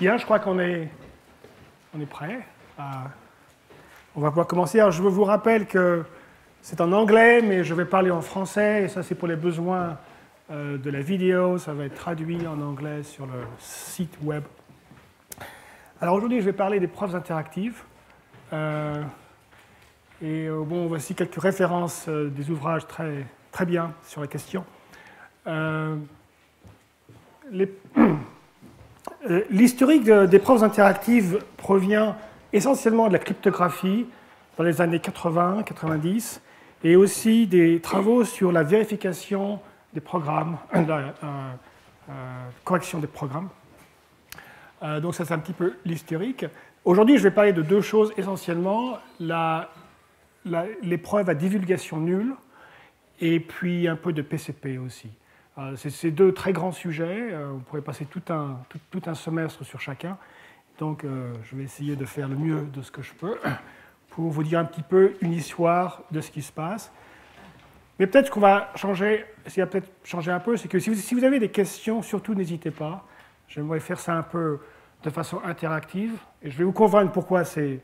Bien, je crois qu'on est prêt. On va pouvoir commencer. Alors, je vous rappelle que c'est en anglais, mais je vais parler en français, et ça c'est pour les besoins de la vidéo. Ça va être traduit en anglais sur le site web. Alors aujourd'hui, je vais parler des preuves interactives. Bon, voici quelques références des ouvrages très bien sur la question. L'historique des preuves interactives provient essentiellement de la cryptographie dans les années 80-90 et aussi des travaux sur la vérification des programmes, la correction des programmes. Donc ça, c'est un petit peu l'historique. Aujourd'hui, je vais parler de deux choses essentiellement, les preuves à divulgation nulle et puis un peu de PCP aussi. C'est deux très grands sujets. On pourrait passer tout un semestre sur chacun. Donc, je vais essayer de faire le mieux de ce que je peux pour vous dire un petit peu une histoire de ce qui se passe. Mais peut-être qu'on va changer, ce qui va peut-être changer un peu, c'est que si vous avez des questions, surtout n'hésitez pas. J'aimerais faire ça un peu de façon interactive. Et je vais vous convaincre pourquoi c'est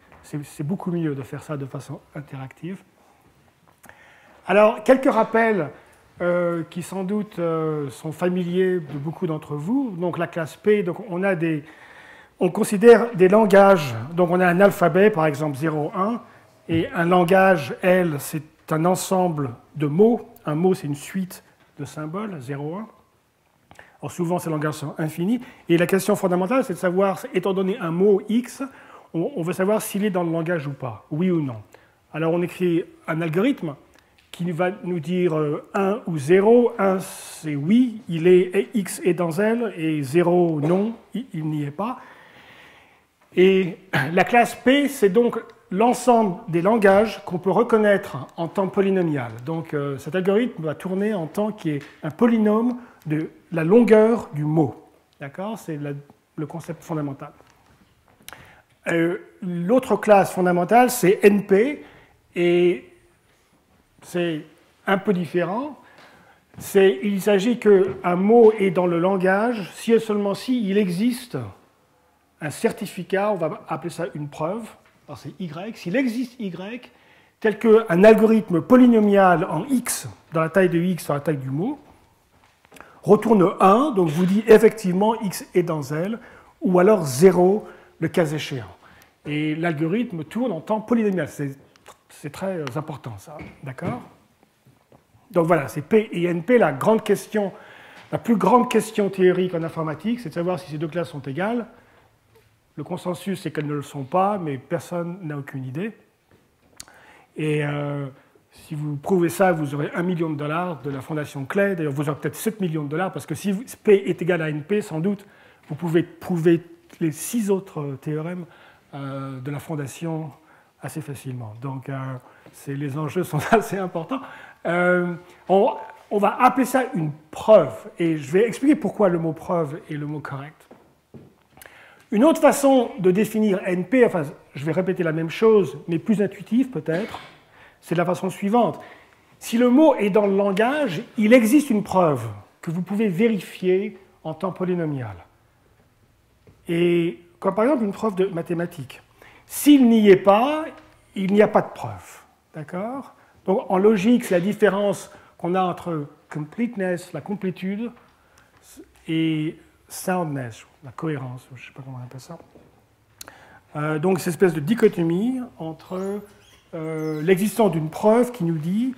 beaucoup mieux de faire ça de façon interactive. Alors, quelques rappels qui sans doute sont familiers de beaucoup d'entre vous. Donc la classe P, donc on considère des langages. Donc on a un alphabet, par exemple 0, 1, et un langage, L, c'est un ensemble de mots. Un mot, c'est une suite de symboles, 0, 1. Alors souvent, ces langages sont infinis. Et la question fondamentale, c'est de savoir, étant donné un mot X, on veut savoir s'il est dans le langage ou pas, oui ou non. Alors on écrit un algorithme qui va nous dire 1 ou 0. 1, c'est oui, X est dans L, et 0, non, il n'y est pas. Et la classe P, c'est donc l'ensemble des langages qu'on peut reconnaître en temps polynomial. Donc cet algorithme va tourner en temps qui est un polynôme de la longueur du mot. D'accord? C'est le concept fondamental. L'autre classe fondamentale, c'est NP, et c'est un peu différent. Il s'agit qu'un mot est dans le langage si et seulement si il existe un certificat, on va appeler ça une preuve, alors c'est Y. S'il existe Y, tel qu'un algorithme polynomial en X, dans la taille de X, dans la taille du mot, retourne 1, donc vous dit effectivement X est dans L, ou alors 0, le cas échéant. Et l'algorithme tourne en temps polynomial. C'est très important, ça. D'accord? Donc voilà, c'est P et NP, la plus grande question théorique en informatique, c'est de savoir si ces deux classes sont égales. Le consensus, c'est qu'elles ne le sont pas, mais personne n'a aucune idée. Et si vous prouvez ça, vous aurez $1 million de la fondation Clay. D'ailleurs, vous aurez peut-être $7 millions, parce que si P est égal à NP, sans doute, vous pouvez prouver les 6 autres théorèmes de la fondation assez facilement. Donc, les enjeux sont assez importants. On va appeler ça une preuve, et je vais expliquer pourquoi le mot preuve est le mot correct. Une autre façon de définir NP, enfin, je vais répéter la même chose, mais plus intuitive peut-être, c'est de la façon suivante. Si le mot est dans le langage, il existe une preuve que vous pouvez vérifier en temps polynomial. Et comme par exemple une preuve de mathématiques. S'il n'y est pas, il n'y a pas de preuve. D'accord? Donc en logique, c'est la différence qu'on a entre completeness, la complétude, et soundness, la cohérence, je ne sais pas comment on appelle ça. Donc cette espèce de dichotomie entre l'existence d'une preuve qui nous dit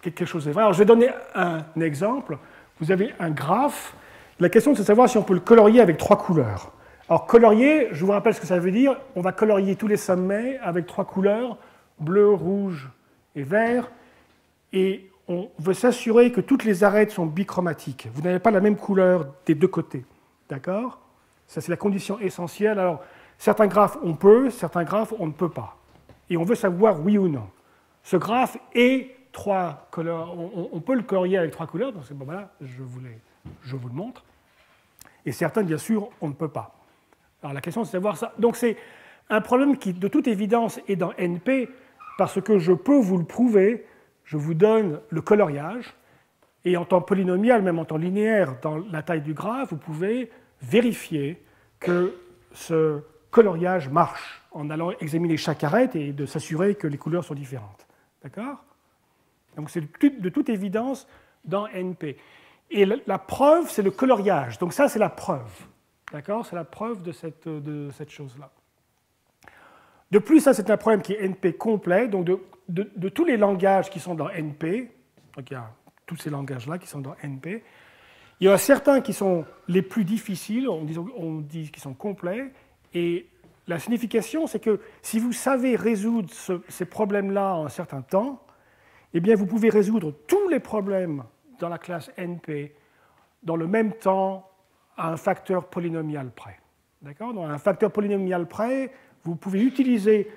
quelque chose est vrai. Alors je vais donner un exemple. Vous avez un graphe. La question, c'est de savoir si on peut le colorier avec 3 couleurs. Alors colorier, je vous rappelle ce que ça veut dire. On va colorier tous les sommets avec 3 couleurs, bleu, rouge et vert. Et on veut s'assurer que toutes les arêtes sont bichromatiques. Vous n'avez pas la même couleur des deux côtés. D'accord? Ça, c'est la condition essentielle. Alors, certains graphes, on peut, certains graphes, on ne peut pas. Et on veut savoir oui ou non. Ce graphe est 3 couleurs. On peut le colorier avec 3 couleurs. Donc, bon, voilà, je vous le montre. Et certains, bien sûr, on ne peut pas. Alors, la question, c'est de savoir ça. Donc, c'est un problème qui, de toute évidence, est dans NP, parce que je peux vous le prouver. Je vous donne le coloriage, et en temps polynomial, même en temps linéaire, dans la taille du graphe, vous pouvez vérifier que ce coloriage marche en allant examiner chaque arête et de s'assurer que les couleurs sont différentes. D'accord? Donc c'est de toute évidence dans NP. Et la preuve, c'est le coloriage. Donc ça, c'est la preuve. D'accord? C'est la preuve de cette chose-là. De plus, ça, c'est un problème qui est NP complet. Donc de tous les langages qui sont dans NP, donc il y a tous ces langages-là qui sont dans NP, il y en a certains qui sont les plus difficiles, on dit qu'ils sont complets, et la signification, c'est que si vous savez résoudre ces problèmes-là en un certain temps, eh bien, vous pouvez résoudre tous les problèmes dans la classe NP dans le même temps à un facteur polynomial près. D'accord? Dans un facteur polynomial près, vous pouvez utiliser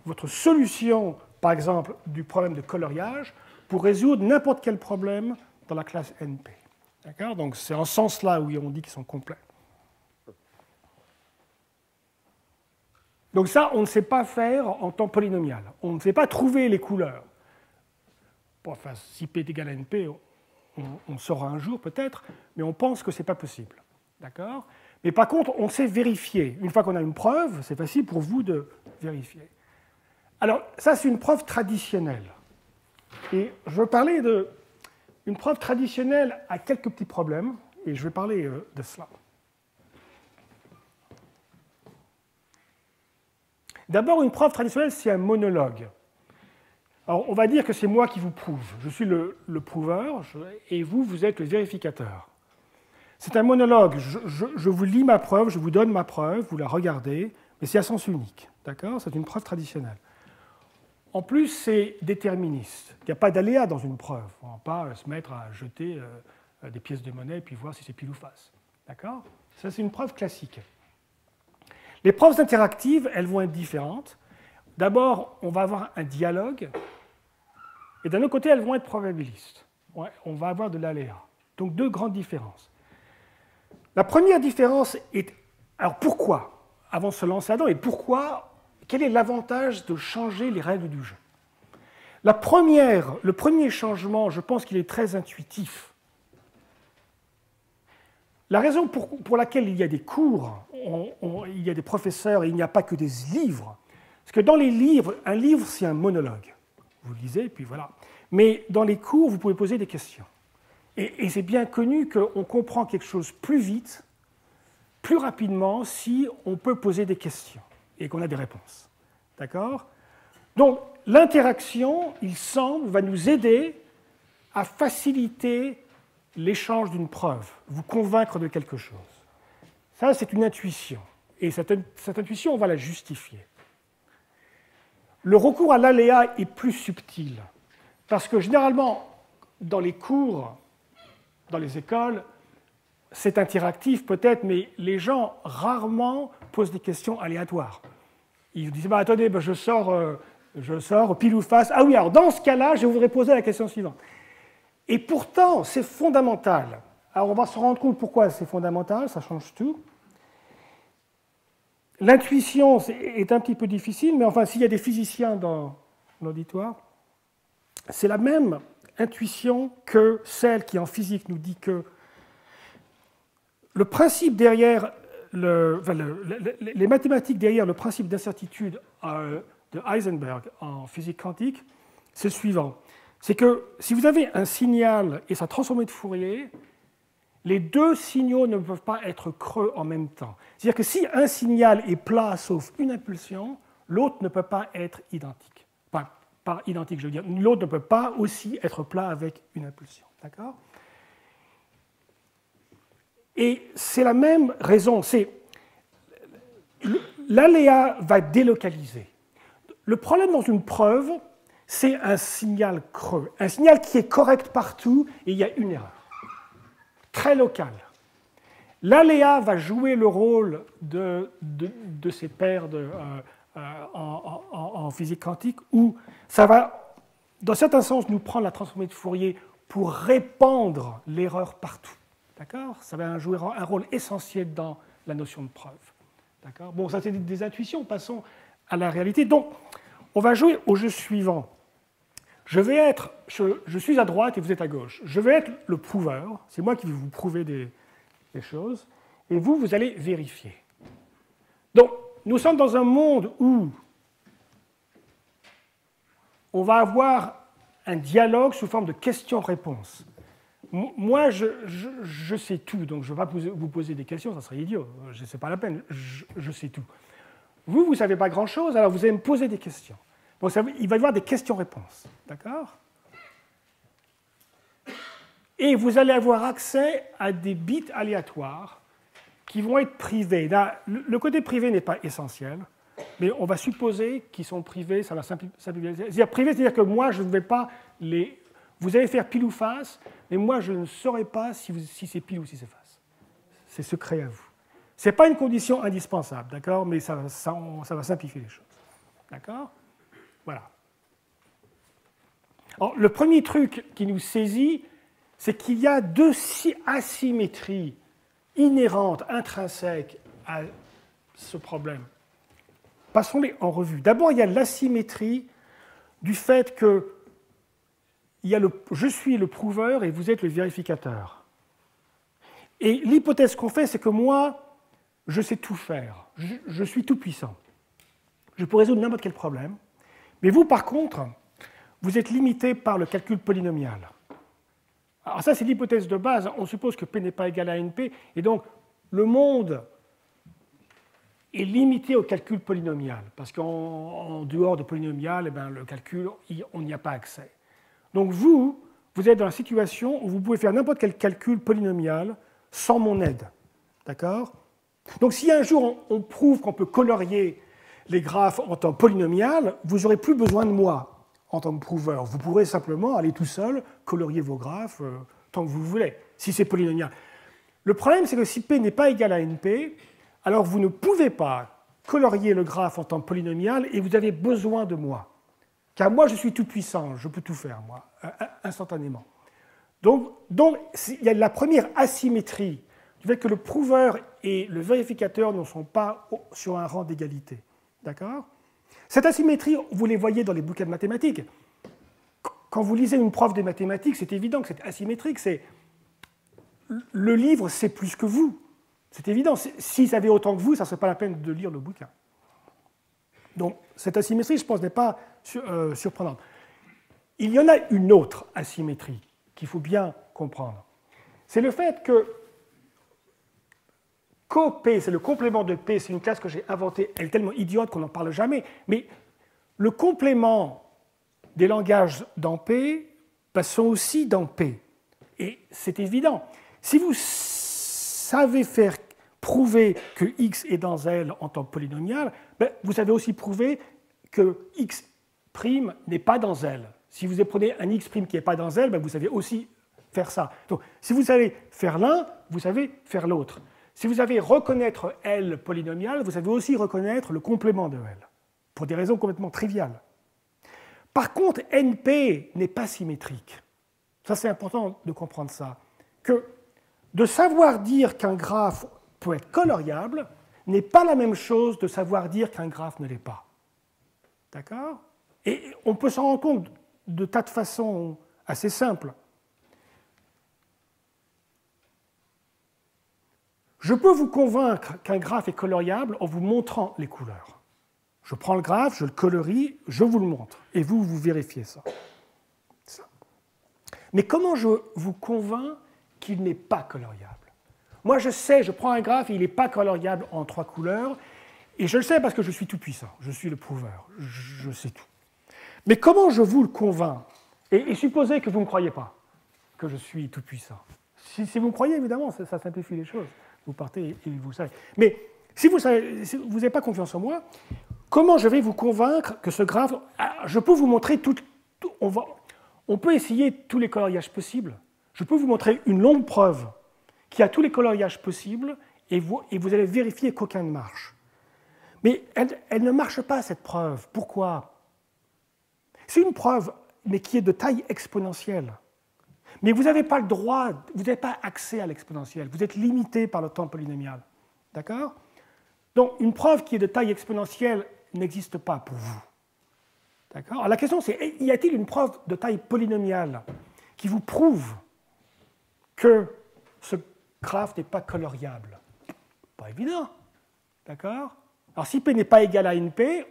votre solution, par exemple, du problème de coloriage pour résoudre n'importe quel problème dans la classe NP. D'accord? Donc c'est en ce sens-là où on dit qu'ils sont complets. Donc ça, on ne sait pas faire en temps polynomial. On ne sait pas trouver les couleurs. Bon, enfin, si P est égal à NP, on saura un jour peut-être, mais on pense que ce n'est pas possible. D'accord? Mais par contre, on sait vérifier. Une fois qu'on a une preuve, c'est facile pour vous de vérifier. Alors, ça, c'est une preuve traditionnelle. Et je veux parler d'une preuve traditionnelle à quelques petits problèmes, et je vais parler de cela. D'abord, une preuve traditionnelle, c'est un monologue. Alors, on va dire que c'est moi qui vous prouve. Je suis le prouveur, et vous êtes le vérificateur. C'est un monologue. Je vous lis ma preuve, je vous donne ma preuve, vous la regardez, mais c'est à sens unique. D'accord? C'est une preuve traditionnelle. En plus, c'est déterministe. Il n'y a pas d'aléa dans une preuve. On ne va pas se mettre à jeter des pièces de monnaie et puis voir si c'est pile ou face. D'accord? Ça, c'est une preuve classique. Les preuves interactives, elles vont être différentes. D'abord, on va avoir un dialogue, et d'un autre côté, elles vont être probabilistes. Ouais, on va avoir de l'aléa. Donc, deux grandes différences. La première différence est... Alors, pourquoi? Avant de se lancer là-dedans, et pourquoi? Quel est l'avantage de changer les règles du jeu? Le premier changement, je pense qu'il est très intuitif. La raison pour laquelle il y a des cours, il y a des professeurs et il n'y a pas que des livres, parce que dans les livres, un livre, c'est un monologue. Vous lisez, et puis voilà. Mais dans les cours, vous pouvez poser des questions. Et c'est bien connu qu'on comprend quelque chose plus vite, plus rapidement, si on peut poser des questions et qu'on a des réponses. D'accord? Donc, l'interaction, il semble, va nous aider à faciliter l'échange d'une preuve, vous convaincre de quelque chose. Ça, c'est une intuition. Et cette intuition, on va la justifier. Le recours à l'aléa est plus subtil. Parce que généralement, dans les cours, dans les écoles, c'est interactif peut-être, mais les gens rarement posent des questions aléatoires. Ils disent bah, attendez, bah, je sors pile ou face. Ah oui, alors dans ce cas-là, je voudrais poser la question suivante. Et pourtant, c'est fondamental. Alors on va se rendre compte pourquoi c'est fondamental, ça change tout. L'intuition est un petit peu difficile, mais enfin, s'il y a des physiciens dans l'auditoire, c'est la même intuition que celle qui en physique nous dit que le principe derrière, les mathématiques derrière le principe d'incertitude de Heisenberg en physique quantique, c'est le suivant. C'est que si vous avez un signal et sa transformée de Fourier, les deux signaux ne peuvent pas être creux en même temps. C'est-à-dire que si un signal est plat sauf une impulsion, l'autre ne peut pas être identique. Enfin, pas identique, je veux dire. L'autre ne peut pas aussi être plat avec une impulsion. D'accord ? Et c'est la même raison. L'aléa va délocaliser. Le problème dans une preuve, c'est un signal creux. Un signal qui est correct partout et il y a une erreur. Très locale. L'aléa va jouer le rôle de ces paires en physique quantique où ça va, dans certains sens, nous prendre la transformée de Fourier pour répandre l'erreur partout. D'accord ? Ça va jouer un rôle essentiel dans la notion de preuve. D'accord ? Bon, ça c'est des intuitions, passons à la réalité. Donc, on va jouer au jeu suivant. Je suis à droite et vous êtes à gauche. Je vais être le prouveur, c'est moi qui vais vous prouver des choses, et vous allez vérifier. Donc, nous sommes dans un monde où on va avoir un dialogue sous forme de questions-réponses. Moi, je sais tout, donc je ne vais pas vous poser des questions, ça serait idiot, ce n'est pas la peine, je sais tout. Vous ne savez pas grand-chose, alors vous allez me poser des questions. Donc il va y avoir des questions-réponses, d'accord? Et vous allez avoir accès à des bits aléatoires qui vont être privés. Là, le côté privé n'est pas essentiel, mais on va supposer qu'ils sont privés, ça va simplifier. C'est-à-dire privé, c'est-à-dire que moi, je ne vais pas les... Vous allez faire pile ou face, mais moi, je ne saurais pas si c'est pile ou si c'est face. C'est secret à vous. Ce n'est pas une condition indispensable, d'accord, mais ça va simplifier les choses. D'accord? Voilà. Alors, le premier truc qui nous saisit, c'est qu'il y a deux asymétries inhérentes, intrinsèques à ce problème. Passons-les en revue. D'abord, il y a l'asymétrie du fait que je suis le prouveur et vous êtes le vérificateur. Et l'hypothèse qu'on fait, c'est que moi, je sais tout faire. Je suis tout puissant. Je peux résoudre n'importe quel problème. Mais vous, par contre, vous êtes limité par le calcul polynomial. Alors ça, c'est l'hypothèse de base. On suppose que P n'est pas égal à NP, et donc le monde est limité au calcul polynomial, parce qu'en dehors de polynomial, le calcul, on n'y a pas accès. Donc vous êtes dans la situation où vous pouvez faire n'importe quel calcul polynomial sans mon aide. D'accord? Donc si un jour on prouve qu'on peut colorier les graphes en temps polynomial, vous n'aurez plus besoin de moi en tant que prouveur. Vous pourrez simplement aller tout seul, colorier vos graphes tant que vous voulez, si c'est polynomial. Le problème, c'est que si P n'est pas égal à NP, alors vous ne pouvez pas colorier le graphe en temps polynomial et vous avez besoin de moi. Car moi, je suis tout puissant, je peux tout faire, moi, instantanément. Donc il y a la première asymétrie du fait que le prouveur et le vérificateur ne sont pas sur un rang d'égalité. D'accord? Cette asymétrie, vous les voyez dans les bouquins de mathématiques. Quand vous lisez une prof de mathématiques, c'est évident que c'est asymétrique. Le livre sait plus que vous. C'est évident. S'il savait autant que vous, ça ne serait pas la peine de lire le bouquin. Donc, cette asymétrie, je pense, n'est pas surprenante. Il y en a une autre asymétrie qu'il faut bien comprendre. C'est le fait que CoP, c'est le complément de P, c'est une classe que j'ai inventée, elle est tellement idiote qu'on n'en parle jamais, mais le complément des langages dans P sont aussi dans P. Et c'est évident. Si vous savez prouver que x est dans L en temps polynomial, vous savez aussi prouver que x' n'est pas dans L. Si vous prenez un x' qui n'est pas dans L, vous savez aussi faire ça. Donc, si vous savez faire l'un, vous savez faire l'autre. Si vous savez reconnaître L polynomial, vous savez aussi reconnaître le complément de L, pour des raisons complètement triviales. Par contre, NP n'est pas symétrique. Ça, c'est important de comprendre ça. Que de savoir dire qu'un graphe peut être coloriable n'est pas la même chose de savoir dire qu'un graphe ne l'est pas. D'accord? Et on peut s'en rendre compte de tas de façons assez simples. Je peux vous convaincre qu'un graphe est coloriable en vous montrant les couleurs. Je prends le graphe, je le colorie, je vous le montre, et vous vérifiez ça. Mais comment je vous convainc qu'il n'est pas coloriable? Moi, je sais, je prends un graphe et il n'est pas coloriable en 3 couleurs, et je le sais parce que je suis tout puissant, je suis le prouveur, je sais tout. Mais comment je vous le convainc? Et supposez que vous ne me croyez pas que je suis tout puissant. Si vous me croyez, évidemment, ça simplifie les choses. Vous partez et vous le savez. Mais si vous n'avez pas confiance en moi, comment je vais vous convaincre que ce graphe... Je peux vous montrer on peut essayer tous les coloriages possibles. Je peux vous montrer une longue preuve qui a tous les coloriages possibles et vous allez vérifier qu'aucun ne marche. Mais elle ne marche pas, cette preuve. Pourquoi? C'est une preuve, mais qui est de taille exponentielle. Mais vous n'avez pas le droit, vous n'avez pas accès à l'exponentielle. Vous êtes limité par le temps polynomial. D'accord? Donc, une preuve qui est de taille exponentielle n'existe pas pour vous. D'accord? Alors, la question, c'est, y a-t-il une preuve de taille polynomiale qui vous prouve que ce graphe n'est pas coloriable? Pas évident. D'accord? Alors si P n'est pas égal à NP,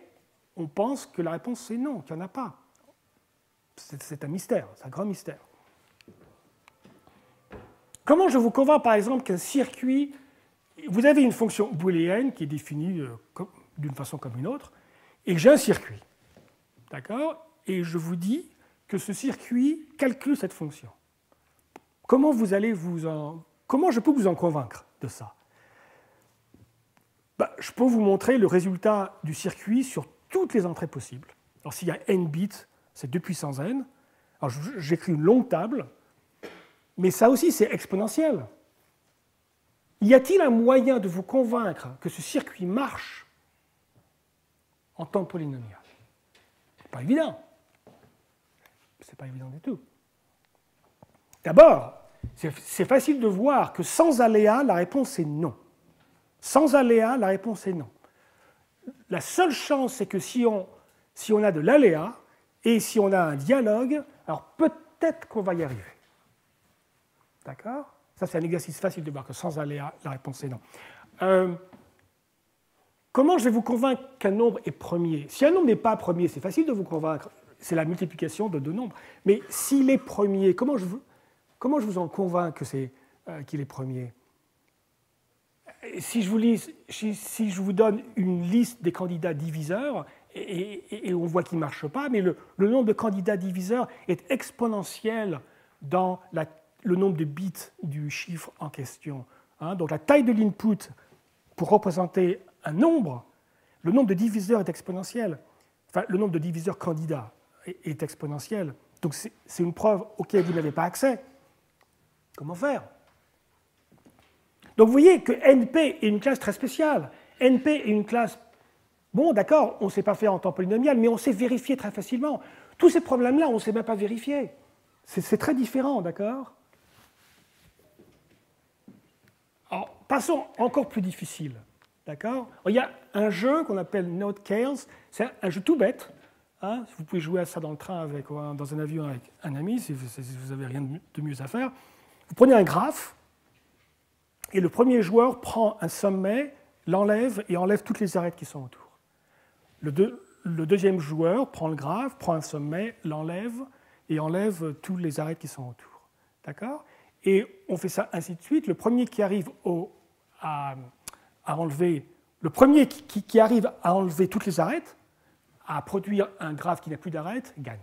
on pense que la réponse c'est non, qu'il n'y en a pas. C'est un mystère, c'est un grand mystère. Comment je vous convainc par exemple qu'un circuit, vous avez une fonction booléenne qui est définie d'une façon comme une autre, et que j'ai un circuit, d'accord? Et je vous dis que ce circuit calcule cette fonction. Comment je peux vous en convaincre de ça? Je peux vous montrer le résultat du circuit sur toutes les entrées possibles. Alors s'il y a n bits, c'est 2 puissance n. Alors j'écris une longue table, mais ça aussi c'est exponentiel. Y a-t-il un moyen de vous convaincre que ce circuit marche en temps polynomial? C'est pas évident. C'est pas évident du tout. D'abord, c'est facile de voir que sans aléa, la réponse est non. Sans aléa, la réponse est non. La seule chance, c'est que si on a de l'aléa et si on a un dialogue, alors peut-être qu'on va y arriver. D'accord? Ça, c'est un exercice facile de voir que sans aléa, la réponse est non. Comment je vais vous convaincre qu'un nombre est premier? Si un nombre n'est pas premier, c'est facile de vous convaincre. C'est la multiplication de deux nombres. Mais s'il est premier, comment je vous en convainc qu'il est premier? Si je vous donne une liste des candidats diviseurs, et on voit qu'il ne marche pas, mais le nombre de candidats diviseurs est exponentiel dans le nombre de bits du chiffre en question. Donc la taille de l'input pour représenter un nombre, le nombre de diviseurs est exponentiel. Enfin, le nombre de diviseurs candidats est exponentiel. Donc c'est une preuve auquel vous n'avez pas accès. Comment faire? Donc vous voyez que NP est une classe très spéciale. NP est une classe, bon d'accord, on ne sait pas faire en temps polynomial, mais on sait vérifier très facilement. Tous ces problèmes-là, on ne sait même pas vérifier. C'est très différent, d'accord? Alors, passons encore plus difficile, d'accord? Il y a un jeu qu'on appelle Node Chaos, c'est un jeu tout bête. Vous pouvez jouer à ça dans le train, dans un avion avec un ami, si vous n'avez rien de mieux à faire. Vous prenez un graphe, et le premier joueur prend un sommet, l'enlève et enlève toutes les arêtes qui sont autour. Le deuxième joueur prend le graphe, prend un sommet, l'enlève et enlève toutes les arêtes qui sont autour. D'accord? Et on fait ça ainsi de suite. Le premier qui arrive à enlever, le premier qui arrive à enlever toutes les arêtes, à produire un graphe qui n'a plus d'arêtes, gagne.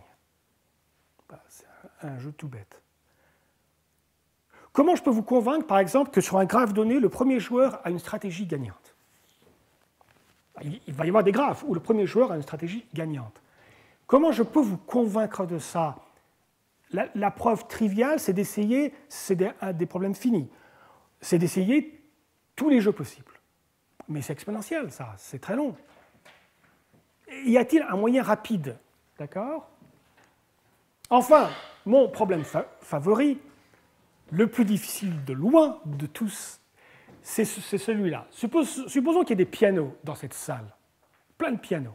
C'est un jeu tout bête. Comment je peux vous convaincre, par exemple, que sur un graphe donné, le premier joueur a une stratégie gagnante? Il va y avoir des graphes où le premier joueur a une stratégie gagnante. Comment je peux vous convaincre de ça? La preuve triviale, c'est d'essayer, c'est des problèmes finis, c'est d'essayer tous les jeux possibles. Mais c'est exponentiel, ça, c'est très long. Y a-t-il un moyen rapide? D'accord? Enfin, mon problème favori, le plus difficile de loin de tous, c'est celui-là. Supposons qu'il y ait des pianos dans cette salle, plein de pianos.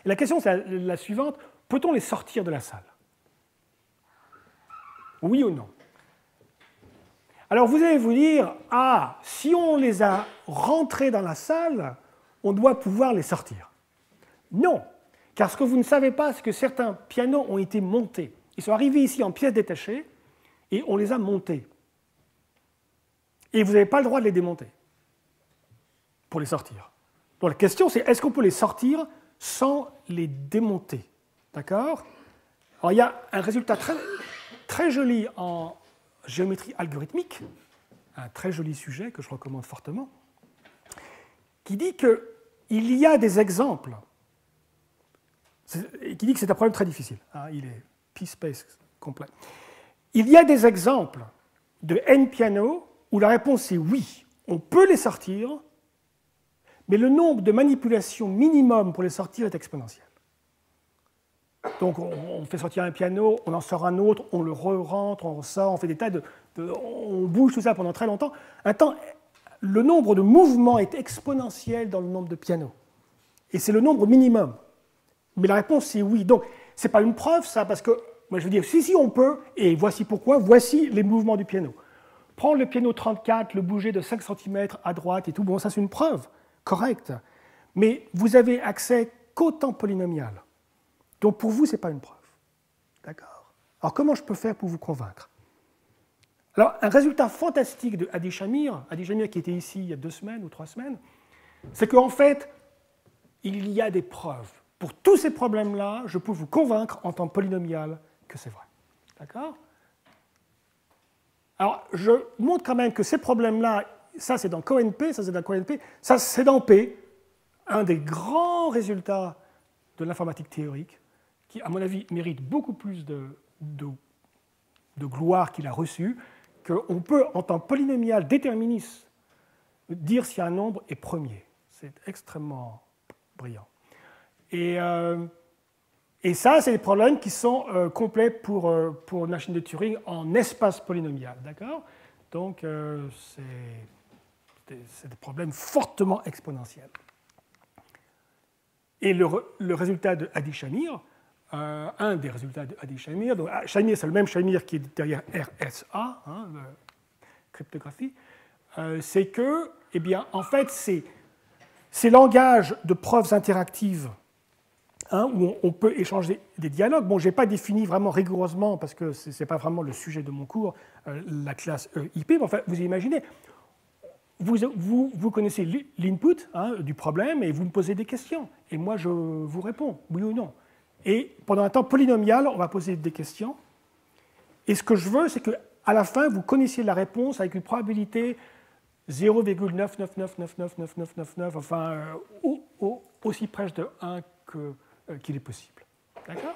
Et la question c'est la suivante, peut-on les sortir de la salle? Oui ou non? Alors vous allez vous dire, si on les a rentrés dans la salle, on doit pouvoir les sortir. Non, car ce que vous ne savez pas, c'est que certains pianos ont été montés. Ils sont arrivés ici en pièces détachées, et on les a montés. Et vous n'avez pas le droit de les démonter pour les sortir. Donc la question c'est, est-ce qu'on peut les sortir sans les démonter? D'accord? Alors il y a un résultat très, très joli en géométrie algorithmique, un très joli sujet que je recommande fortement, qui dit qu'il y a des exemples, qui dit que c'est un problème très difficile. Il est p-space complet. Il y a des exemples de n pianos où la réponse est oui, on peut les sortir, mais le nombre de manipulations minimum pour les sortir est exponentiel. Donc on fait sortir un piano, on en sort un autre, on le re-rentre, on ressort, on fait des tas on bouge tout ça pendant très longtemps. Le nombre de mouvements est exponentiel dans le nombre de pianos. Et c'est le nombre minimum. Mais la réponse est oui. Donc ce n'est pas une preuve ça, parce que moi, je veux dire, si on peut, et voici pourquoi, voici les mouvements du piano. Prendre le piano 34, le bouger de 5 cm à droite et tout, bon, ça c'est une preuve. correct, mais vous avez accès qu'au temps polynomial. Donc pour vous, ce n'est pas une preuve. D'accord? Alors comment je peux faire pour vous convaincre? Alors un résultat fantastique de Hadi Shamir qui était ici il y a 2 semaines ou 3 semaines, c'est qu'en fait, il y a des preuves. Pour tous ces problèmes-là, je peux vous convaincre en temps polynomial que c'est vrai. D'accord? Alors, je montre quand même que ces problèmes-là, ça c'est dans CoNP, ça c'est dans CoNP, ça c'est dans P, un des grands résultats de l'informatique théorique, qui, à mon avis, mérite beaucoup plus de gloire qu'il a reçu, qu'on peut, en temps polynomial déterministe, dire si un nombre est premier. C'est extrêmement brillant. Et ça, c'est des problèmes qui sont complets pour une machine de Turing en espace polynomial. D'accord? Donc, c'est des problèmes fortement exponentiels. Et le résultat de Hadi Shamir, un des résultats de Hadi Shamir, donc Shamir, c'est le même Shamir qui est derrière RSA, hein, cryptographie, c'est que, eh bien, en fait, ces langages de preuves interactives, hein, où on peut échanger des dialogues. Bon, je n'ai pas défini vraiment rigoureusement, parce que ce n'est pas vraiment le sujet de mon cours, la classe IP, mais enfin, vous imaginez, vous connaissez l'input, hein, du problème, et vous me posez des questions, et moi je vous réponds, oui ou non. Et pendant un temps polynomial, on va poser des questions, et ce que je veux, c'est qu'à la fin, vous connaissiez la réponse avec une probabilité 0,9999999, enfin, aussi proche de 1 qu'il est possible. D'accord?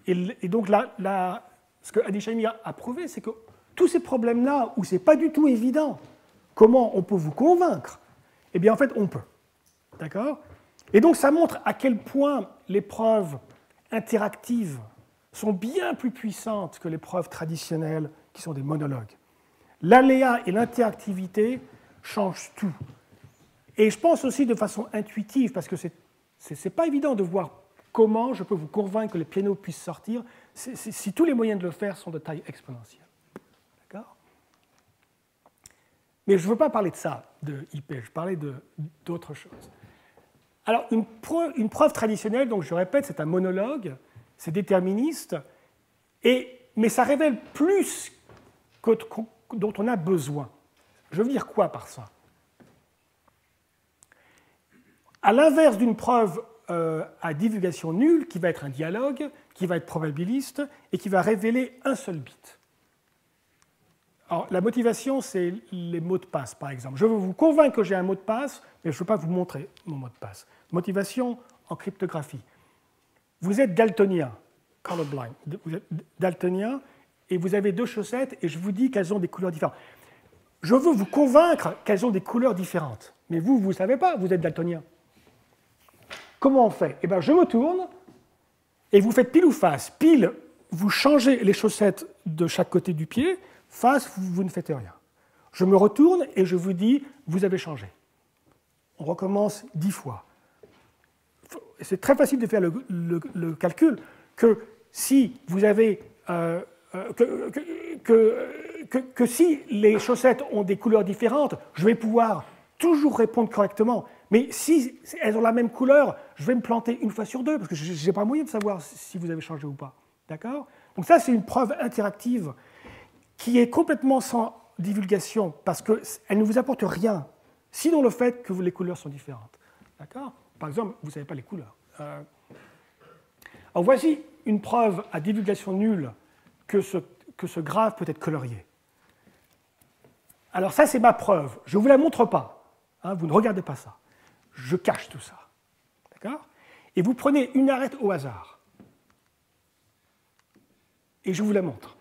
Et donc, ce que Hadi Shamir a prouvé, c'est que tous ces problèmes-là, où ce n'est pas du tout évident comment on peut vous convaincre, eh bien, en fait, on peut. D'accord? Et donc, ça montre à quel point les preuves interactives sont bien plus puissantes que les preuves traditionnelles, qui sont des monologues. L'aléa et l'interactivité changent tout. Et je pense aussi de façon intuitive, parce que c'est pas évident de voir comment je peux vous convaincre que les pianos puissent sortir si tous les moyens de le faire sont de taille exponentielle. D'accord? Mais je ne veux pas parler de ça, de IP, je parlais d'autre chose. Alors, une preuve traditionnelle, donc je répète, c'est un monologue, c'est déterministe, mais ça révèle plus dont on a besoin. Je veux dire quoi par ça? À l'inverse d'une preuve à divulgation nulle, qui va être un dialogue, qui va être probabiliste, et qui va révéler un seul bit. Alors, la motivation, c'est les mots de passe, par exemple. Je veux vous convaincre que j'ai un mot de passe, mais je ne veux pas vous montrer mon mot de passe. Motivation en cryptographie. Vous êtes daltonien, colorblind. Vous êtes daltonien, et vous avez 2 chaussettes, et je vous dis qu'elles ont des couleurs différentes. Je veux vous convaincre qu'elles ont des couleurs différentes. Mais vous ne savez pas, vous êtes daltonien. Comment on fait? Eh bien, je me tourne, et vous faites pile ou face. Pile, vous changez les chaussettes de chaque côté du pied. Face, vous ne faites rien. Je me retourne et je vous dis, vous avez changé. On recommence 10 fois. C'est très facile de faire le calcul que si vous avez... que si les chaussettes ont des couleurs différentes, je vais pouvoir toujours répondre correctement. Mais si elles ont la même couleur, je vais me planter 1 fois sur 2, parce que je n'ai pas moyen de savoir si vous avez changé ou pas. D'accord? Donc ça, c'est une preuve interactive qui est complètement sans divulgation, parce qu'elle ne vous apporte rien, sinon le fait que les couleurs sont différentes. D'accord? Par exemple, vous ne savez pas les couleurs. Alors voici une preuve à divulgation nulle que ce graphe peut être colorié. Alors ça, c'est ma preuve. Je ne vous la montre pas. Hein, vous ne regardez pas ça. Je cache tout ça. D'accord? Et vous prenez une arête au hasard. Et je vous la montre.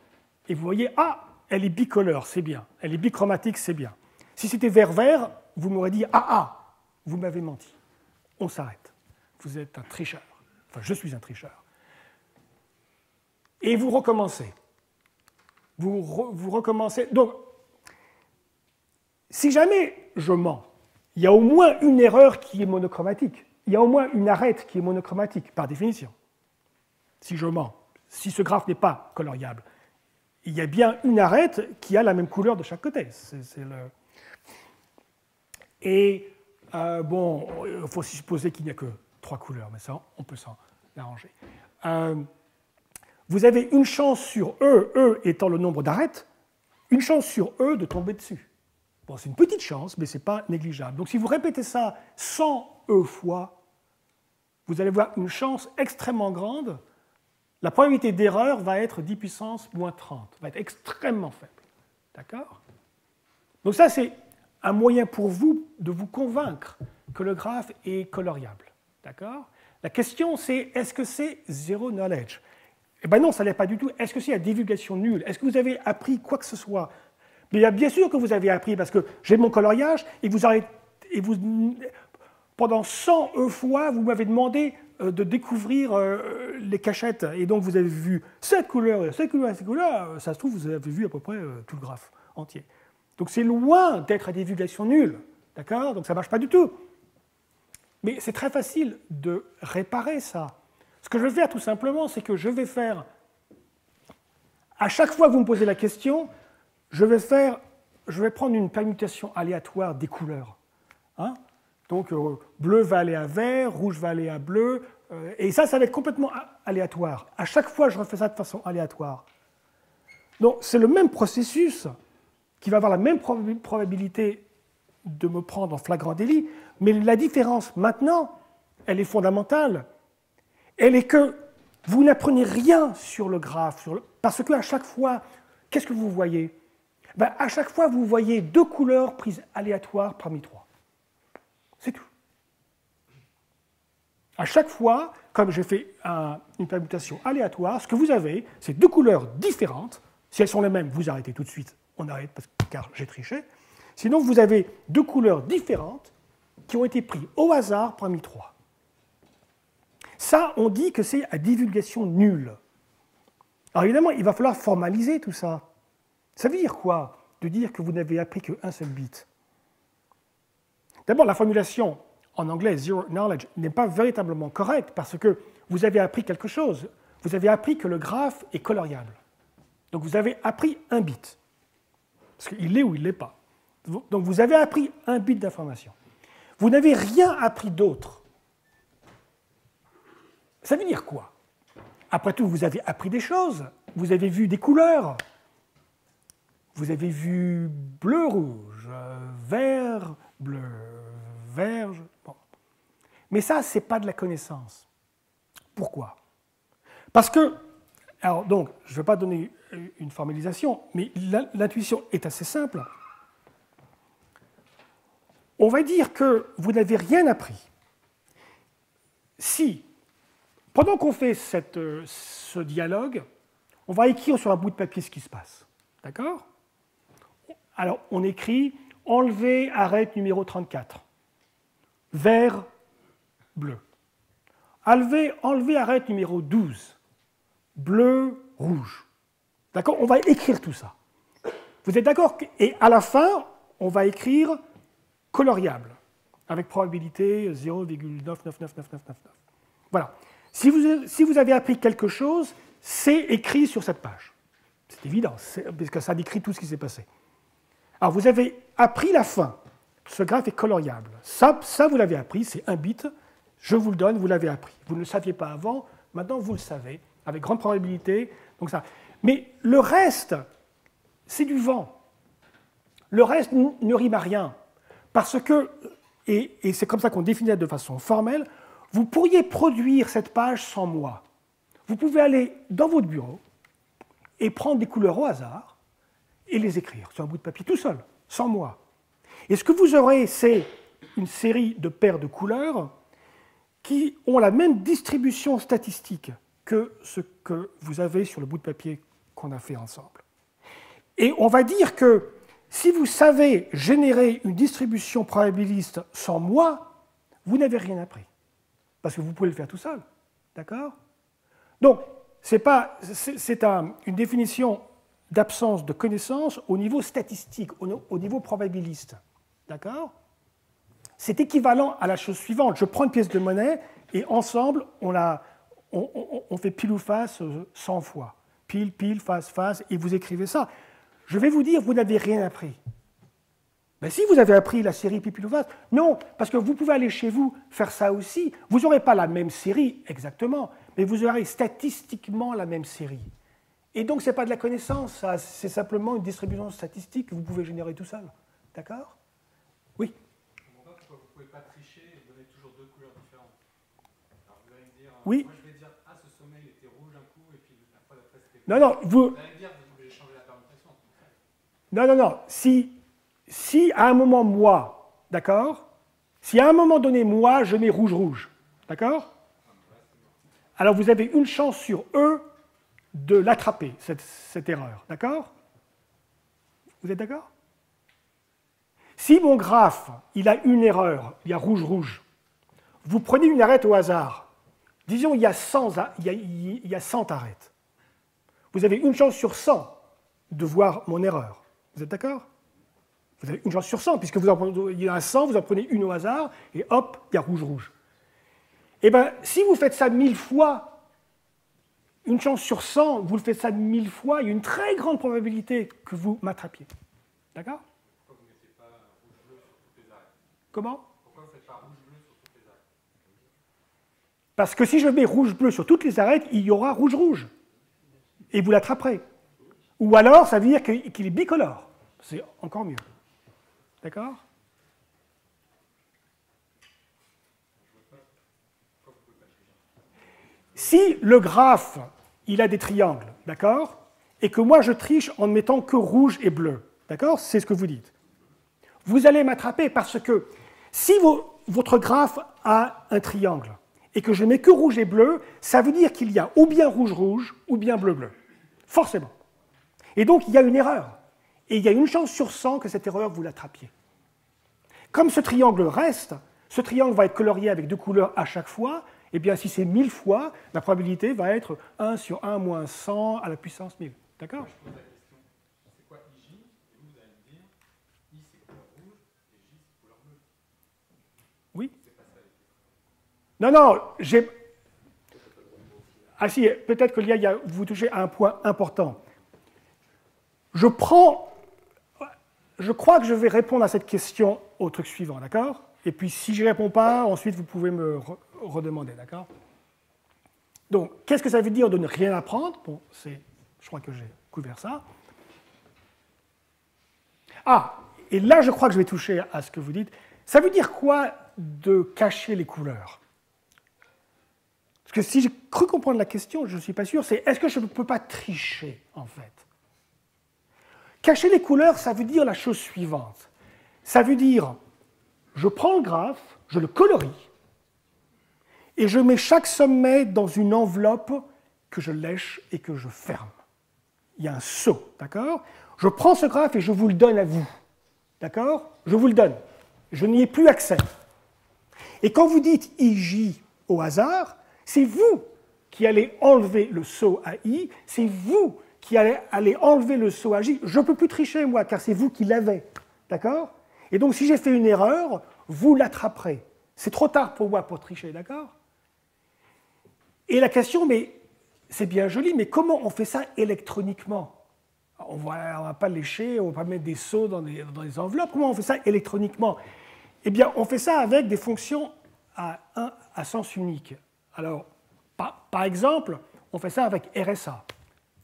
Et vous voyez, ah, elle est bicolore, c'est bien. Elle est bichromatique, c'est bien. Si c'était vert-vert, vous m'aurez dit, ah, vous m'avez menti. On s'arrête. Vous êtes un tricheur. Enfin, je suis un tricheur. Et vous recommencez. Vous recommencez. Donc, si jamais je mens, il y a au moins une erreur qui est monochromatique. Il y a au moins une arête qui est monochromatique, par définition. Si je mens, si ce graphe n'est pas coloriable, il y a bien une arête qui a la même couleur de chaque côté. Et Bon, il faut aussi supposer qu'il n'y a que 3 couleurs, mais ça, on peut s'en arranger. Vous avez une chance sur E étant le nombre d'arêtes, une chance sur E de tomber dessus. Bon, c'est une petite chance, mais ce n'est pas négligeable. Donc si vous répétez ça 100 E fois, vous allez voir une chance extrêmement grande. La probabilité d'erreur va être 10 puissance moins 30, va être extrêmement faible. D'accord? Donc ça, c'est un moyen pour vous de vous convaincre que le graphe est coloriable. D'accord? La question, c'est est-ce que c'est zero knowledge? Eh bien non, ça ne l'est pas du tout. Est-ce que c'est la divulgation nulle? Est-ce que vous avez appris quoi que ce soit? Mais bien sûr que vous avez appris, parce que j'ai mon coloriage, et pendant 100 fois, vous m'avez demandé de découvrir les cachettes. Et donc vous avez vu cette couleur, cette couleur, cette couleur. Ça se trouve, vous avez vu à peu près tout le graphe entier. Donc c'est loin d'être la divulgation nulle. D'accord? Donc ça ne marche pas du tout. Mais c'est très facile de réparer ça. Ce que je vais faire tout simplement, c'est que je vais faire, à chaque fois que vous me posez la question, je vais prendre une permutation aléatoire des couleurs. Hein? Donc bleu va aller à vert, rouge va aller à bleu, et ça va être complètement aléatoire. À chaque fois, je refais ça de façon aléatoire. Donc c'est le même processus qui va avoir la même probabilité de me prendre en flagrant délit, mais la différence maintenant, elle est fondamentale. Elle est que vous n'apprenez rien sur le graphe, parce qu'à chaque fois, qu'est-ce que vous voyez? Ben, à chaque fois, vous voyez 2 couleurs prises aléatoires parmi 3. C'est tout. À chaque fois, comme j'ai fait une permutation aléatoire, ce que vous avez, c'est 2 couleurs différentes. Si elles sont les mêmes, vous arrêtez tout de suite. On arrête car j'ai triché. Sinon, vous avez 2 couleurs différentes qui ont été prises au hasard parmi 3. Ça, on dit que c'est à divulgation nulle. Alors évidemment, il va falloir formaliser tout ça. Ça veut dire quoi, de dire que vous n'avez appris qu'un seul bit? D'abord, la formulation en anglais, zero knowledge, n'est pas véritablement correcte parce que vous avez appris quelque chose. Vous avez appris que le graphe est coloriable. Donc vous avez appris un bit. Parce qu'il l'est ou il ne l'est pas. Donc vous avez appris un bit d'information. Vous n'avez rien appris d'autre. Ça veut dire quoi? Après tout, vous avez appris des choses. Vous avez vu des couleurs. Vous avez vu bleu, rouge, vert, bleu, vert. Bon. Mais ça, ce n'est pas de la connaissance. Pourquoi? Parce que, alors donc, je ne vais pas donner une formalisation, mais l'intuition est assez simple. On va dire que vous n'avez rien appris. Si, pendant qu'on fait ce dialogue, on va écrire sur un bout de papier ce qui se passe. D'accord? Alors, on écrit « Enlever arête numéro 34 ». Vert, bleu. Enlever arête numéro 12. Bleu, rouge. D'accord? On va écrire tout ça. Vous êtes d'accord? Et à la fin, on va écrire coloriable, avec probabilité 0,999999. Voilà. Si vous avez appris quelque chose, c'est écrit sur cette page. C'est évident, parce que ça décrit tout ce qui s'est passé. Alors, vous avez appris la fin. Ce graphe est coloriable. Ça vous l'avez appris, c'est un bit. Je vous le donne, vous l'avez appris. Vous ne le saviez pas avant, maintenant vous le savez, avec grande probabilité. Donc ça. Mais le reste, c'est du vent. Le reste ne rime à rien. Parce que, et c'est comme ça qu'on définit de façon formelle, vous pourriez produire cette page sans moi. Vous pouvez aller dans votre bureau et prendre des couleurs au hasard et les écrire sur un bout de papier tout seul, sans moi. Et ce que vous aurez, c'est une série de paires de couleurs qui ont la même distribution statistique que ce que vous avez sur le bout de papier qu'on a fait ensemble. Et on va dire que si vous savez générer une distribution probabiliste sans moi, vous n'avez rien appris. Parce que vous pouvez le faire tout seul. D'accord? Donc, c'est une définition d'absence de connaissance au niveau statistique, au niveau probabiliste. D'accord? C'est équivalent à la chose suivante. Je prends une pièce de monnaie et ensemble, on fait pile ou face 100 fois. Pile, pile, face, face, et vous écrivez ça. Je vais vous dire, vous n'avez rien appris. Ben, si vous avez appris la série Pippi-Louvaz, non, parce que vous pouvez aller chez vous faire ça aussi. Vous n'aurez pas la même série exactement, mais vous aurez statistiquement la même série. Et donc, ce n'est pas de la connaissance, c'est simplement une distribution statistique que vous pouvez générer tout seul. D'accord? Oui. Je ne comprends pas pourquoi vous ne pouvez pas tricher et donner toujours deux couleurs différentes. Alors, vous allez me dire, oui. Moi je vais dire, ah, ce sommet il était rouge un coup, et puis la fois d'après c'était. Non, non, vous allez me dire, vous avez changé la permutation. Non, non, non. Si à un moment, moi, d'accord? Si à un moment donné, moi, je mets rouge-rouge, d'accord? Alors vous avez une chance sur E de l'attraper, cette erreur, d'accord? Vous êtes d'accord? Si mon graphe, il a une erreur, il y a rouge-rouge, vous prenez une arête au hasard, disons il y a 100 arêtes. Vous avez une chance sur 100 de voir mon erreur. Vous êtes d'accord? Vous avez une chance sur 100, puisque il y en a 100, vous en prenez une au hasard, et hop, il y a rouge-rouge. Eh bien, si vous faites ça 1000 fois, une chance sur 100, vous le faites ça 1000 fois, il y a une très grande probabilité que vous m'attrapiez. D'accord? Pourquoi vous ne mettez pas rouge-bleu sur toutes les arêtes? Comment? Pourquoi vous ne faites pas rouge-bleu sur toutes les arêtes? Parce que si je mets rouge-bleu sur toutes les arêtes, il y aura rouge-rouge. Et vous l'attraperez. Ou alors, ça veut dire qu'il est bicolore. C'est encore mieux. D'accord? Si le graphe, il a des triangles, d'accord? Et que moi, je triche en ne mettant que rouge et bleu, d'accord? C'est ce que vous dites. Vous allez m'attraper parce que si votre graphe a un triangle et que je mets que rouge et bleu, ça veut dire qu'il y a ou bien rouge-rouge ou bien bleu-bleu. Forcément. Et donc, il y a une erreur. Et il y a une chance sur 100 que cette erreur, vous l'attrapiez. Comme ce triangle reste, ce triangle va être colorié avec deux couleurs à chaque fois. Eh bien, si c'est 1000 fois, la probabilité va être 1 sur 1 moins 100 à la puissance 1000. D'accord? Je pose la question, c'est quoi IJ? Et vous allez me dire, I c'est couleur rouge et J c'est couleur bleue. Oui. C'est pas ça les Non, non, j'ai... Ah si, peut-être que vous touchez à un point important. Je crois que je vais répondre à cette question au truc suivant, d'accord? Et puis si je n'y réponds pas, ensuite vous pouvez me redemander, d'accord? Donc, qu'est-ce que ça veut dire de ne rien apprendre? Bon, je crois que j'ai couvert ça. Ah, et là je crois que je vais toucher à ce que vous dites. Ça veut dire quoi de cacher les couleurs? Parce que si j'ai cru comprendre la question, je ne suis pas sûr, c'est est-ce que je ne peux pas tricher, en fait? Cacher les couleurs, ça veut dire la chose suivante. Ça veut dire, je prends le graphe, je le colorie, et je mets chaque sommet dans une enveloppe que je lèche et que je ferme. Il y a un seau, d'accord? Je prends ce graphe et je vous le donne à vous, d'accord? Je vous le donne. Je n'y ai plus accès. Et quand vous dites IJ au hasard, c'est vous qui allez enlever le saut à I, c'est vous qui allez enlever le saut à J. Je ne peux plus tricher, moi, car c'est vous qui l'avez. D'accord? Et donc, si j'ai fait une erreur, vous l'attraperez. C'est trop tard pour moi pour tricher, d'accord? Et la question, mais c'est bien joli, mais comment on fait ça électroniquement? On ne va pas lécher, on ne va pas mettre des sauts dans des enveloppes. Comment on fait ça électroniquement? Eh bien, on fait ça avec des fonctions à sens unique. Alors, par exemple, on fait ça avec RSA.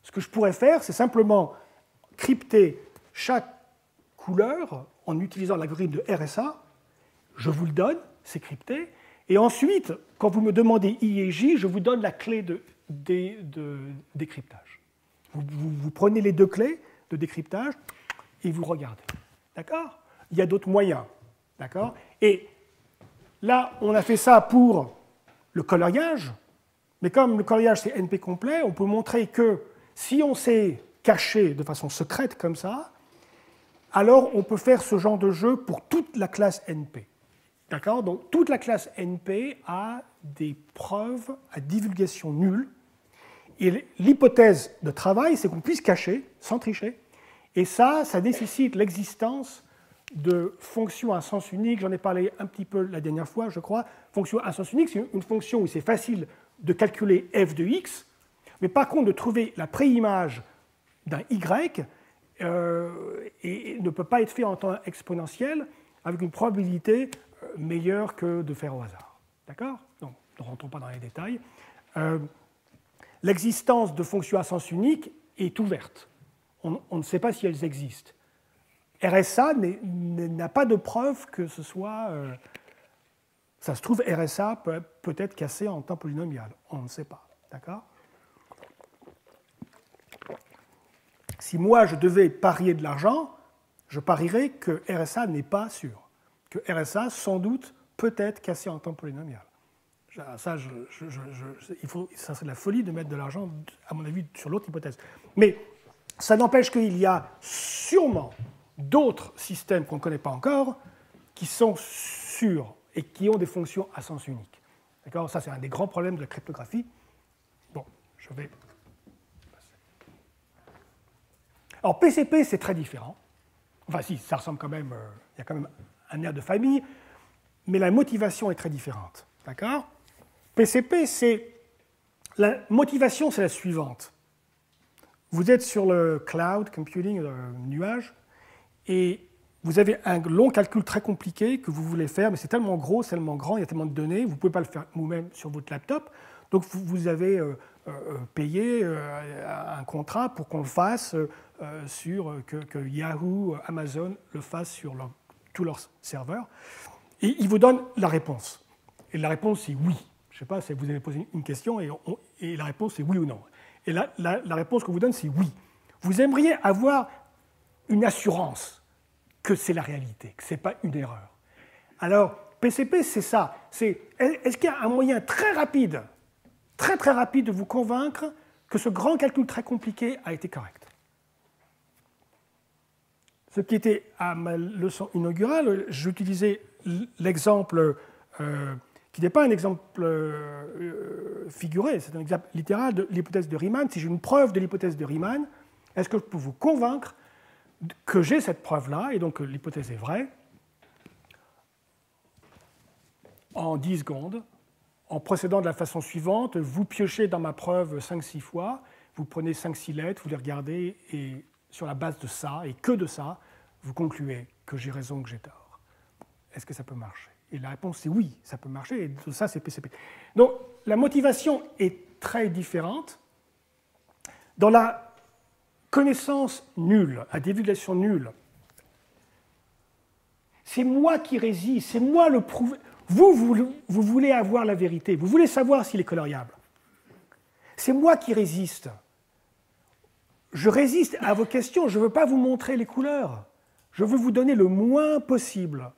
Ce que je pourrais faire, c'est simplement crypter chaque couleur en utilisant l'algorithme de RSA. Je vous le donne, c'est crypté. Et ensuite, quand vous me demandez I et J, je vous donne la clé de décryptage. Vous prenez les deux clés de décryptage et vous regardez. D'accord? Il y a d'autres moyens. D'accord? Et là, on a fait ça pour le coloriage. Mais comme le coloriage, c'est NP complet, on peut montrer que si on s'est caché de façon secrète comme ça, alors on peut faire ce genre de jeu pour toute la classe NP. D'accord? Donc toute la classe NP a des preuves à divulgation nulle. Et l'hypothèse de travail, c'est qu'on puisse cacher, sans tricher. Et ça nécessite l'existence de fonctions à sens unique. J'en ai parlé un petit peu la dernière fois, je crois. Fonction à sens unique, c'est une fonction où c'est facile de calculer f de x, mais par contre de trouver la préimage d'un y, et ne peut pas être fait en temps exponentiel avec une probabilité meilleure que de faire au hasard. D'accord? Donc, ne rentrons pas dans les détails. L'existence de fonctions à sens unique est ouverte. On ne sait pas si elles existent. RSA n'a pas de preuve que ce soit... ça se trouve, RSA peut être cassé en temps polynomial. On ne sait pas. D'accord? Si moi, je devais parier de l'argent, je parierais que RSA n'est pas sûr. Que RSA, sans doute, peut être cassé en temps polynomial. Ça, ça serait de la folie de mettre de l'argent, à mon avis, sur l'autre hypothèse. Mais ça n'empêche qu'il y a sûrement d'autres systèmes qu'on ne connaît pas encore qui sont sûrs et qui ont des fonctions à sens unique. D'accord? Ça, c'est un des grands problèmes de la cryptographie. Bon, je vais... Alors, PCP, c'est très différent. Enfin, si, ça ressemble quand même... il y a quand même un air de famille, mais la motivation est très différente. D'accord? PCP, c'est... La motivation, c'est la suivante. Vous êtes sur le cloud computing, le nuage, et vous avez un long calcul très compliqué que vous voulez faire, mais c'est tellement gros, tellement grand, il y a tellement de données, vous ne pouvez pas le faire vous-même sur votre laptop. Donc vous avez payé un contrat pour qu'on le fasse, que Yahoo, Amazon le fasse sur tous leurs serveurs. Et ils vous donnent la réponse. Et la réponse, c'est oui. Je ne sais pas si vous avez posé une question et la réponse, c'est oui ou non. Et la réponse qu'on vous donne, c'est oui. Vous aimeriez avoir une assurance que c'est la réalité, que ce n'est pas une erreur. Alors, PCP, c'est ça. Est-ce qu'il y a un moyen très rapide de vous convaincre que ce grand calcul très compliqué a été correct? Ce qui était à ma leçon inaugurale, j'utilisais l'exemple qui n'est pas un exemple figuré, c'est un exemple littéral de l'hypothèse de Riemann. Si j'ai une preuve de l'hypothèse de Riemann, est-ce que je peux vous convaincre que j'ai cette preuve-là, et donc que l'hypothèse est vraie, en 10 secondes, en procédant de la façon suivante, vous piochez dans ma preuve 5-6 fois, vous prenez 5-6 lettres, vous les regardez, et sur la base de ça, et que de ça, vous concluez que j'ai raison, que j'ai tort. Est-ce que ça peut marcher? Et la réponse, c'est oui, ça peut marcher, et tout ça, c'est PCP. Donc, la motivation est très différente. Dans la connaissance nulle, à divulgation nulle, c'est moi qui résiste, c'est moi le prouvé. Vous voulez avoir la vérité, vous voulez savoir s'il est coloriable. C'est moi qui résiste. Je résiste à vos questions, je ne veux pas vous montrer les couleurs. Je veux vous donner le moins possible,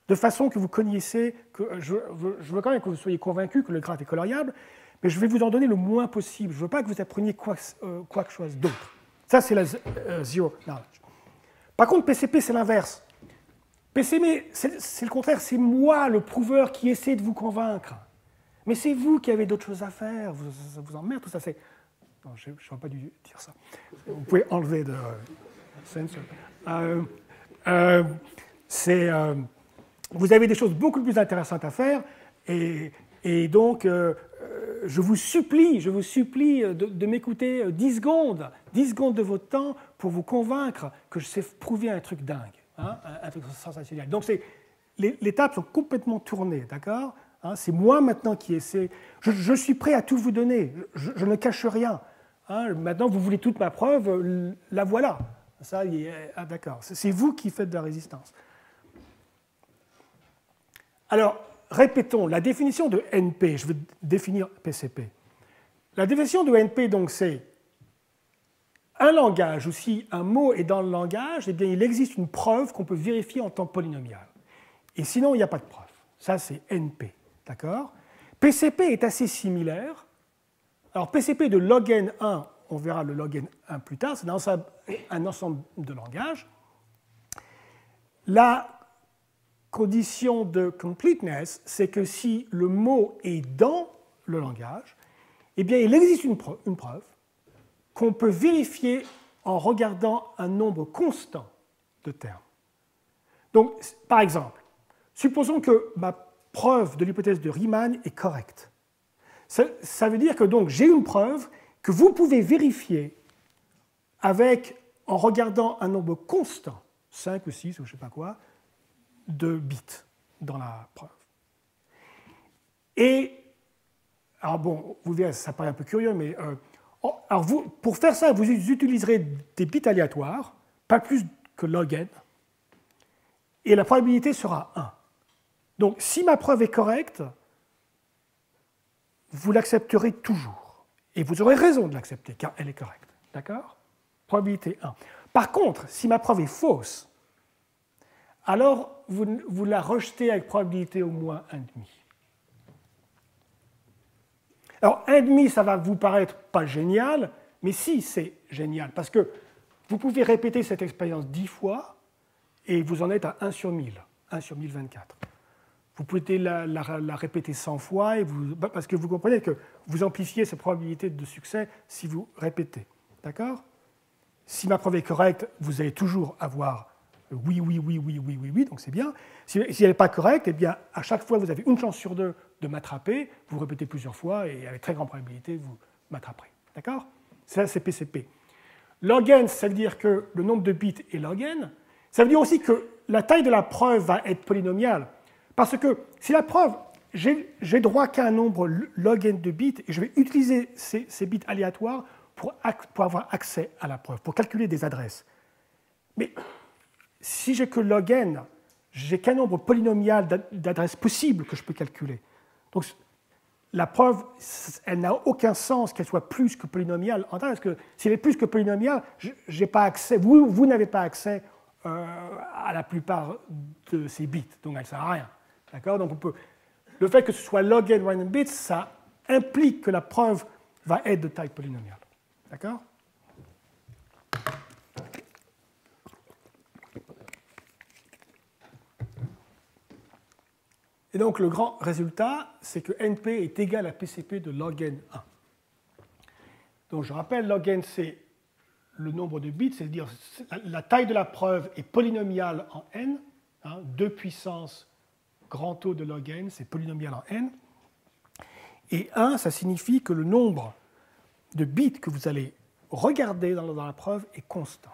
de façon que vous connaissiez, je veux quand même que vous soyez convaincus que le graphe est coloriable, mais je vais vous en donner le moins possible. Je ne veux pas que vous appreniez quoi que chose d'autre. Ça, c'est la zero knowledge. Par contre, PCP, c'est l'inverse. PCP, c'est le contraire. C'est moi, le prouveur, qui essaie de vous convaincre. Mais c'est vous qui avez d'autres choses à faire. Ça vous emmerde, tout ça. Non, je n'aurais pas dû dire ça. Vous pouvez enlever de censure. Vous avez des choses beaucoup plus intéressantes à faire. Et donc... je vous supplie de m'écouter 10 secondes de votre temps pour vous convaincre que je sais prouver un truc dingue, hein, un truc sensationnel. Donc les tables sont complètement tournées, d'accord, hein, c'est moi maintenant qui essaie. Je suis prêt à tout vous donner, je ne cache rien. Hein, maintenant, vous voulez toute ma preuve, la voilà. Ça, d'accord, c'est vous qui faites de la résistance. Alors, répétons, la définition de NP, je vais définir PCP. La définition de NP, donc, c'est un langage, ou si un mot est dans le langage, eh bien, il existe une preuve qu'on peut vérifier en temps polynomial. Et sinon, il n'y a pas de preuve. Ça, c'est NP. D'accord? PCP est assez similaire. Alors, PCP de log n1, on verra le log n1 plus tard, c'est un ensemble de langages. La condition de completeness, c'est que si le mot est dans le langage, eh bien, il existe une preuve qu'on peut vérifier en regardant un nombre constant de termes. Donc, par exemple, supposons que ma preuve de l'hypothèse de Riemann est correcte. Ça veut dire que donc j'ai une preuve que vous pouvez vérifier avec, en regardant un nombre constant, 5 ou 6 ou je ne sais pas quoi, de bits dans la preuve. Et, alors bon, vous verrez, ça paraît un peu curieux, mais alors pour faire ça, vous utiliserez des bits aléatoires, pas plus que log n, et la probabilité sera 1. Donc, si ma preuve est correcte, vous l'accepterez toujours. Et vous aurez raison de l'accepter, car elle est correcte. D'accord? Probabilité 1. Par contre, si ma preuve est fausse, alors vous la rejetez avec probabilité au moins 1,5. Alors, 1,5, ça va vous paraître pas génial, mais si, c'est génial, parce que vous pouvez répéter cette expérience 10 fois, et vous en êtes à 1 sur 1000, 1 sur 1024. Vous pouvez la répéter 100 fois, parce que vous comprenez que vous amplifiez cette probabilité de succès si vous répétez. D'accord? Si ma preuve est correcte, vous allez toujours avoir oui, oui, oui, oui, oui, oui, oui, donc c'est bien. Si elle n'est pas correcte, eh bien, à chaque fois, vous avez une chance sur 2 de m'attraper. Vous répétez plusieurs fois et avec très grande probabilité, vous m'attraperez. D'accord? Ça, c'est PCP. Log n, ça veut dire que le nombre de bits est log n. Ça veut dire aussi que la taille de la preuve va être polynomiale. Parce que si la preuve, j'ai droit qu'à un nombre log n de bits, et je vais utiliser ces bits aléatoires pour avoir accès à la preuve, pour calculer des adresses. Mais si j'ai que log n, j'ai qu'un nombre polynomial d'adresses possibles que je peux calculer. Donc la preuve, elle n'a aucun sens qu'elle soit plus que polynomiale. Parce que si elle est plus que polynomiale, j'ai pas accès, vous n'avez pas accès à la plupart de ces bits, donc elle ne sert à rien. D'accord? Donc le fait que ce soit log n random bits, ça implique que la preuve va être de taille polynomiale. D'accord? Et donc le grand résultat, c'est que NP est égal à PCP de log n 1. Donc je rappelle, log n, c'est le nombre de bits, c'est-à-dire la taille de la preuve est polynomiale en n, 2 puissance grand taux de log n, c'est polynomial en n. Et 1, ça signifie que le nombre de bits que vous allez regarder dans la preuve est constant.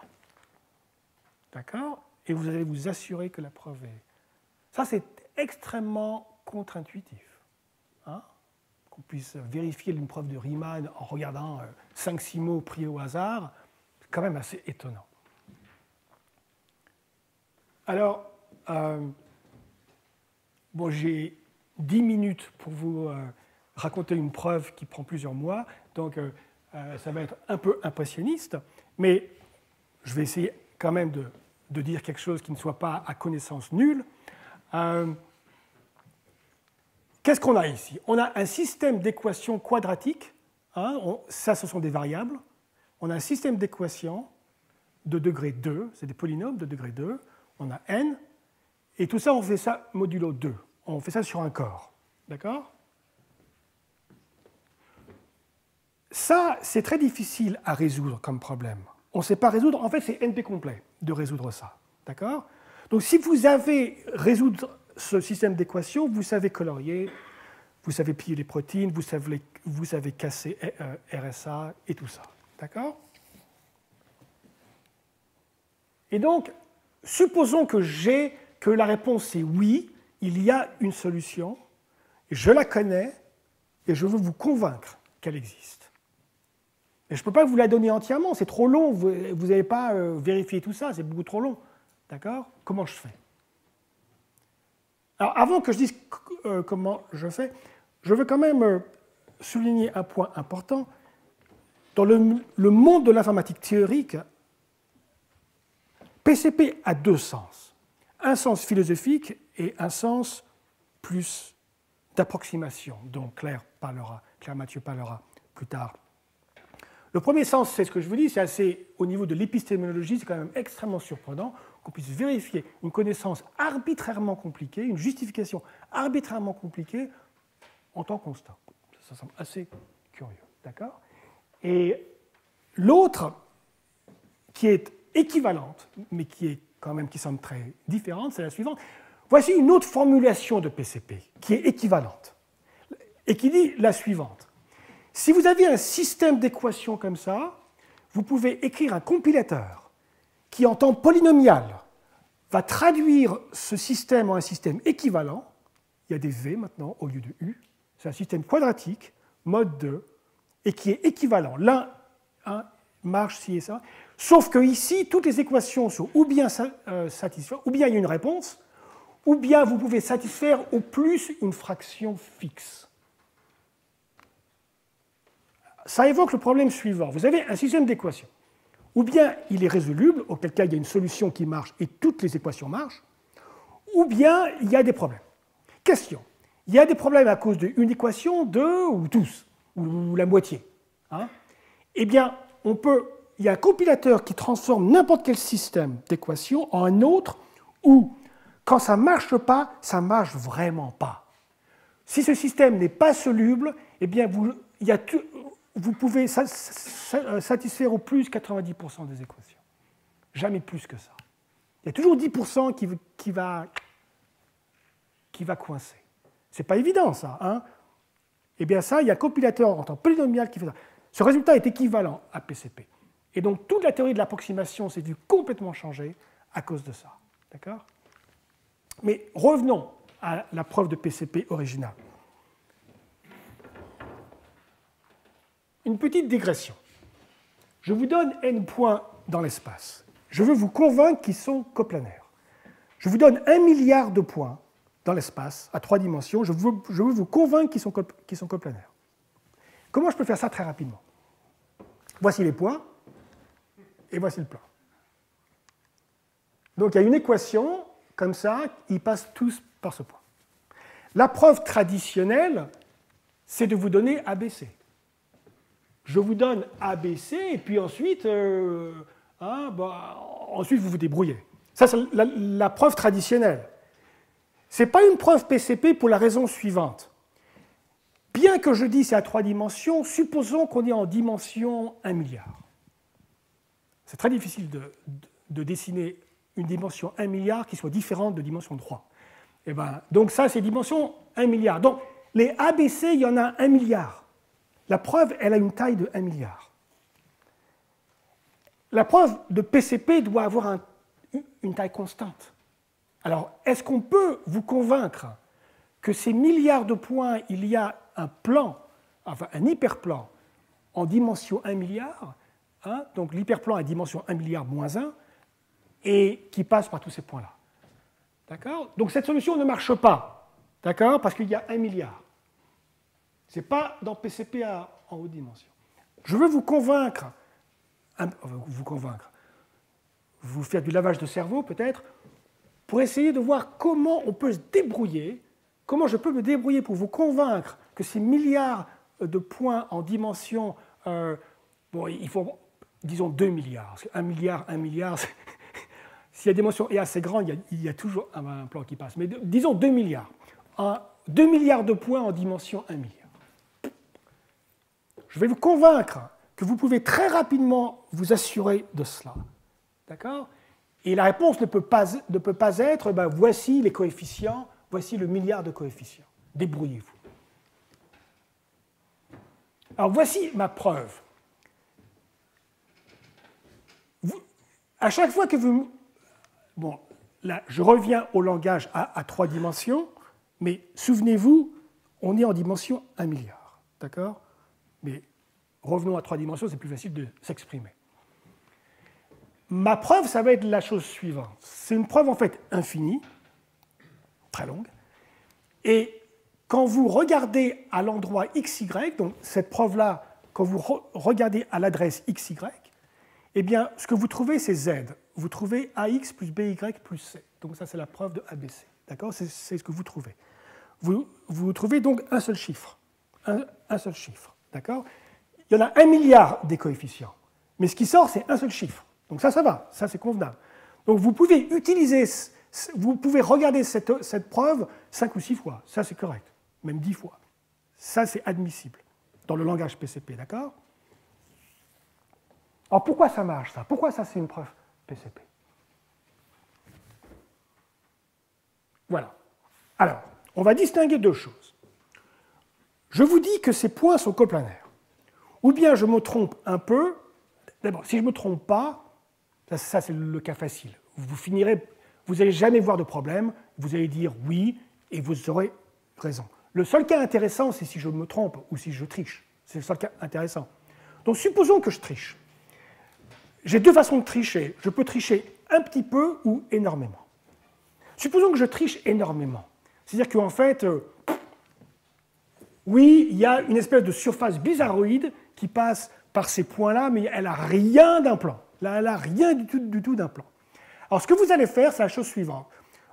D'accord? Et vous allez vous assurer que la preuve est... Ça, c'est extrêmement contre-intuitif. Qu'on puisse vérifier une preuve de Riemann en regardant 5-6 mots pris au hasard, c'est quand même assez étonnant. Alors, bon, j'ai 10 minutes pour vous raconter une preuve qui prend plusieurs mois, donc ça va être un peu impressionniste, mais je vais essayer quand même de dire quelque chose qui ne soit pas à connaissance nulle. Qu'est-ce qu'on a ici? On a un système d'équations quadratiques, ça ce sont des variables. On a un système d'équations de degré 2, c'est des polynômes de degré 2. On a n, et tout ça, on fait ça modulo 2. On fait ça sur un corps. D'accord? Ça, c'est très difficile à résoudre comme problème. On ne sait pas résoudre. En fait, c'est NP complet de résoudre ça. D'accord? Donc, si vous savez résoudre ce système d'équations, vous savez colorier, vous savez plier les protéines, vous savez casser RSA et tout ça. D'accord? Et donc, supposons que la réponse est oui, il y a une solution, je la connais et je veux vous convaincre qu'elle existe. Et je ne peux pas vous la donner entièrement, c'est trop long, vous n'allez pas vérifier tout ça, c'est beaucoup trop long. D'accord? Comment je fais? Alors, avant que je dise comment je fais, je veux quand même souligner un point important. Dans le monde de l'informatique théorique, PCP a deux sens. Un sens philosophique et un sens plus d'approximation, dont Claire Mathieu parlera plus tard. Le premier sens, c'est ce que je vous dis, c'est assez, au niveau de l'épistémologie, c'est quand même extrêmement surprenant qu'on puisse vérifier une connaissance arbitrairement compliquée, une justification arbitrairement compliquée en temps constant. Ça semble assez curieux, d'accord? Et l'autre, qui est équivalente, mais qui semble très différente, c'est la suivante. Voici une autre formulation de PCP qui est équivalente et qui dit la suivante. Si vous avez un système d'équations comme ça, vous pouvez écrire un compilateur qui, en temps polynomial, va traduire ce système en un système équivalent. Il y a des V maintenant au lieu de U. C'est un système quadratique, mode 2, et qui est équivalent. L'un marche ci et ça. Sauf que ici, toutes les équations sont ou bien satisfaites, ou bien il y a une réponse, ou bien vous pouvez satisfaire au plus une fraction fixe. Ça évoque le problème suivant. Vous avez un système d'équations. Ou bien il est résoluble, auquel cas il y a une solution qui marche et toutes les équations marchent, ou bien il y a des problèmes. Question. Il y a des problèmes à cause d'une équation, deux ou tous, ou la moitié. Eh bien, il y a un compilateur qui transforme n'importe quel système d'équations en un autre où, quand ça ne marche pas, ça ne marche vraiment pas. Si ce système n'est pas soluble, eh bien, vous pouvez satisfaire au plus 90% des équations. Jamais plus que ça. Il y a toujours 10% qui va coincer. Ce n'est pas évident, ça. Eh bien, ça, il y a un compilateur en temps polynomial qui fait ça. Ce résultat est équivalent à PCP. Et donc, toute la théorie de l'approximation s'est vue complètement changer à cause de ça. D'accord ? Mais revenons à la preuve de PCP originale. Une petite digression. Je vous donne n points dans l'espace. Je veux vous convaincre qu'ils sont coplanaires. Je vous donne 1 milliard de points dans l'espace, à 3 dimensions. Je veux vous convaincre qu'ils sont coplanaires. Comment je peux faire ça très rapidement? Voici les points, et voici le plan. Donc il y a une équation, comme ça, ils passent tous par ce point. La preuve traditionnelle, c'est de vous donner ABC. Je vous donne ABC, et puis ensuite, ensuite vous vous débrouillez. Ça, c'est la preuve traditionnelle. Ce n'est pas une preuve PCP pour la raison suivante. Bien que je dise c'est à 3 dimensions, supposons qu'on est en dimension 1 milliard. C'est très difficile de dessiner une dimension 1 milliard qui soit différente de dimension 3. Et donc ça, c'est dimension 1 milliard. Donc les ABC, il y en a 1 milliard. La preuve, elle a une taille de 1 milliard. La preuve de PCP doit avoir une taille constante. Alors, est-ce qu'on peut vous convaincre que ces milliards de points, il y a un plan, enfin un hyperplan, en dimension 1 milliard, donc l'hyperplan à dimension 1 milliard moins 1, et qui passe par tous ces points-là. D'accord? Donc cette solution ne marche pas, d'accord? Parce qu'il y a 1 milliard. Ce n'est pas dans PCP en haute dimension. Je veux vous convaincre, vous faire du lavage de cerveau peut-être, pour essayer de voir comment on peut se débrouiller, comment je peux me débrouiller pour vous convaincre que ces milliards de points en dimension, il faut, disons, 2 milliards. Parce que 1 milliard, si la dimension est assez grande, il y a toujours un plan qui passe. Mais disons 2 milliards. 2 milliards de points en dimension 1 milliard. Je vais vous convaincre que vous pouvez très rapidement vous assurer de cela. D'accord? Et la réponse ne peut pas être voici les coefficients, voici le milliard de coefficients. Débrouillez-vous. Alors voici ma preuve. À chaque fois que vous... Bon, là, je reviens au langage à 3 dimensions, mais souvenez-vous, on est en dimension 1 milliard. D'accord? Mais revenons à 3 dimensions, c'est plus facile de s'exprimer. Ma preuve, ça va être la chose suivante. C'est une preuve en fait infinie, très longue, et quand vous regardez à l'endroit xy, donc cette preuve-là, quand vous regardez à l'adresse xy, eh bien, ce que vous trouvez, c'est z. Vous trouvez ax plus by plus c. Donc ça, c'est la preuve de ABC. D'accord? C'est ce que vous trouvez. Vous trouvez donc un seul chiffre. Un seul chiffre. D'accord? Il y en a 1 milliard des coefficients. Mais ce qui sort, c'est un seul chiffre. Donc ça va. Ça, c'est convenable. Donc vous pouvez regarder cette preuve 5 ou 6 fois. Ça, c'est correct. Même 10 fois. Ça, c'est admissible dans le langage PCP. D'accord? Alors pourquoi ça marche, ça? Pourquoi ça, c'est une preuve PCP? Voilà. Alors, on va distinguer 2 choses. Je vous dis que ces points sont coplanaires. Ou bien je me trompe un peu. D'abord, si je ne me trompe pas, Ça c'est le cas facile. Vous n'allez jamais voir de problème, vous allez dire oui, et vous aurez raison. Le seul cas intéressant, c'est si je me trompe ou si je triche. C'est le seul cas intéressant. Donc supposons que je triche. J'ai deux façons de tricher. Je peux tricher un petit peu ou énormément. Supposons que je triche énormément. C'est-à-dire qu'en fait, oui, il y a une espèce de surface bizarroïde qui passe par ces points-là, mais elle n'a rien d'un plan. Là, elle n'a rien du tout d'un plan. Alors ce que vous allez faire, c'est la chose suivante.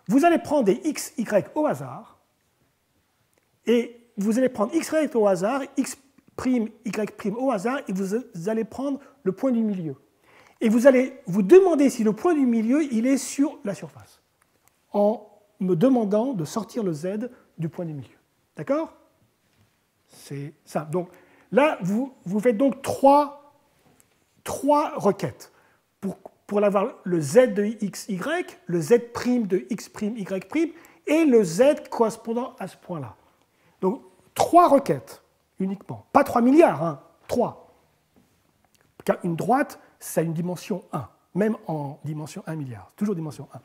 Vous allez prendre des x, y au hasard, et vous allez prendre x, y au hasard, x', y' au hasard, et vous allez prendre le point du milieu. Et vous allez vous demander si le point du milieu, il est sur la surface, en me demandant de sortir le z du point du milieu. D'accord? C'est ça. Donc là, vous faites donc trois requêtes pour avoir le z de x, y, le z' de x', y', et le z correspondant à ce point-là. Donc 3 requêtes uniquement. Pas 3 milliards, hein, 3. Car une droite, ça a une dimension 1, même en dimension 1 milliard, toujours dimension 1.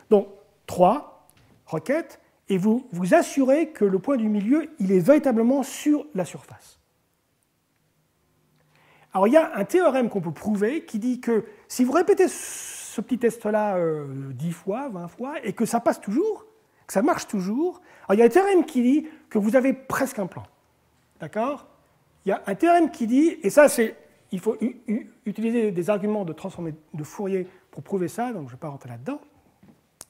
Donc 3 requêtes, et vous vous assurez que le point du milieu, il est véritablement sur la surface. Alors il y a un théorème qu'on peut prouver qui dit que si vous répétez ce petit test-là 10 fois, 20 fois, et que ça passe toujours, que ça marche toujours, alors il y a un théorème qui dit que vous avez presque un plan. D'accord? Il y a un théorème qui dit, et ça c'est, il faut utiliser des arguments de transformée de Fourier pour prouver ça, donc je ne vais pas rentrer là-dedans,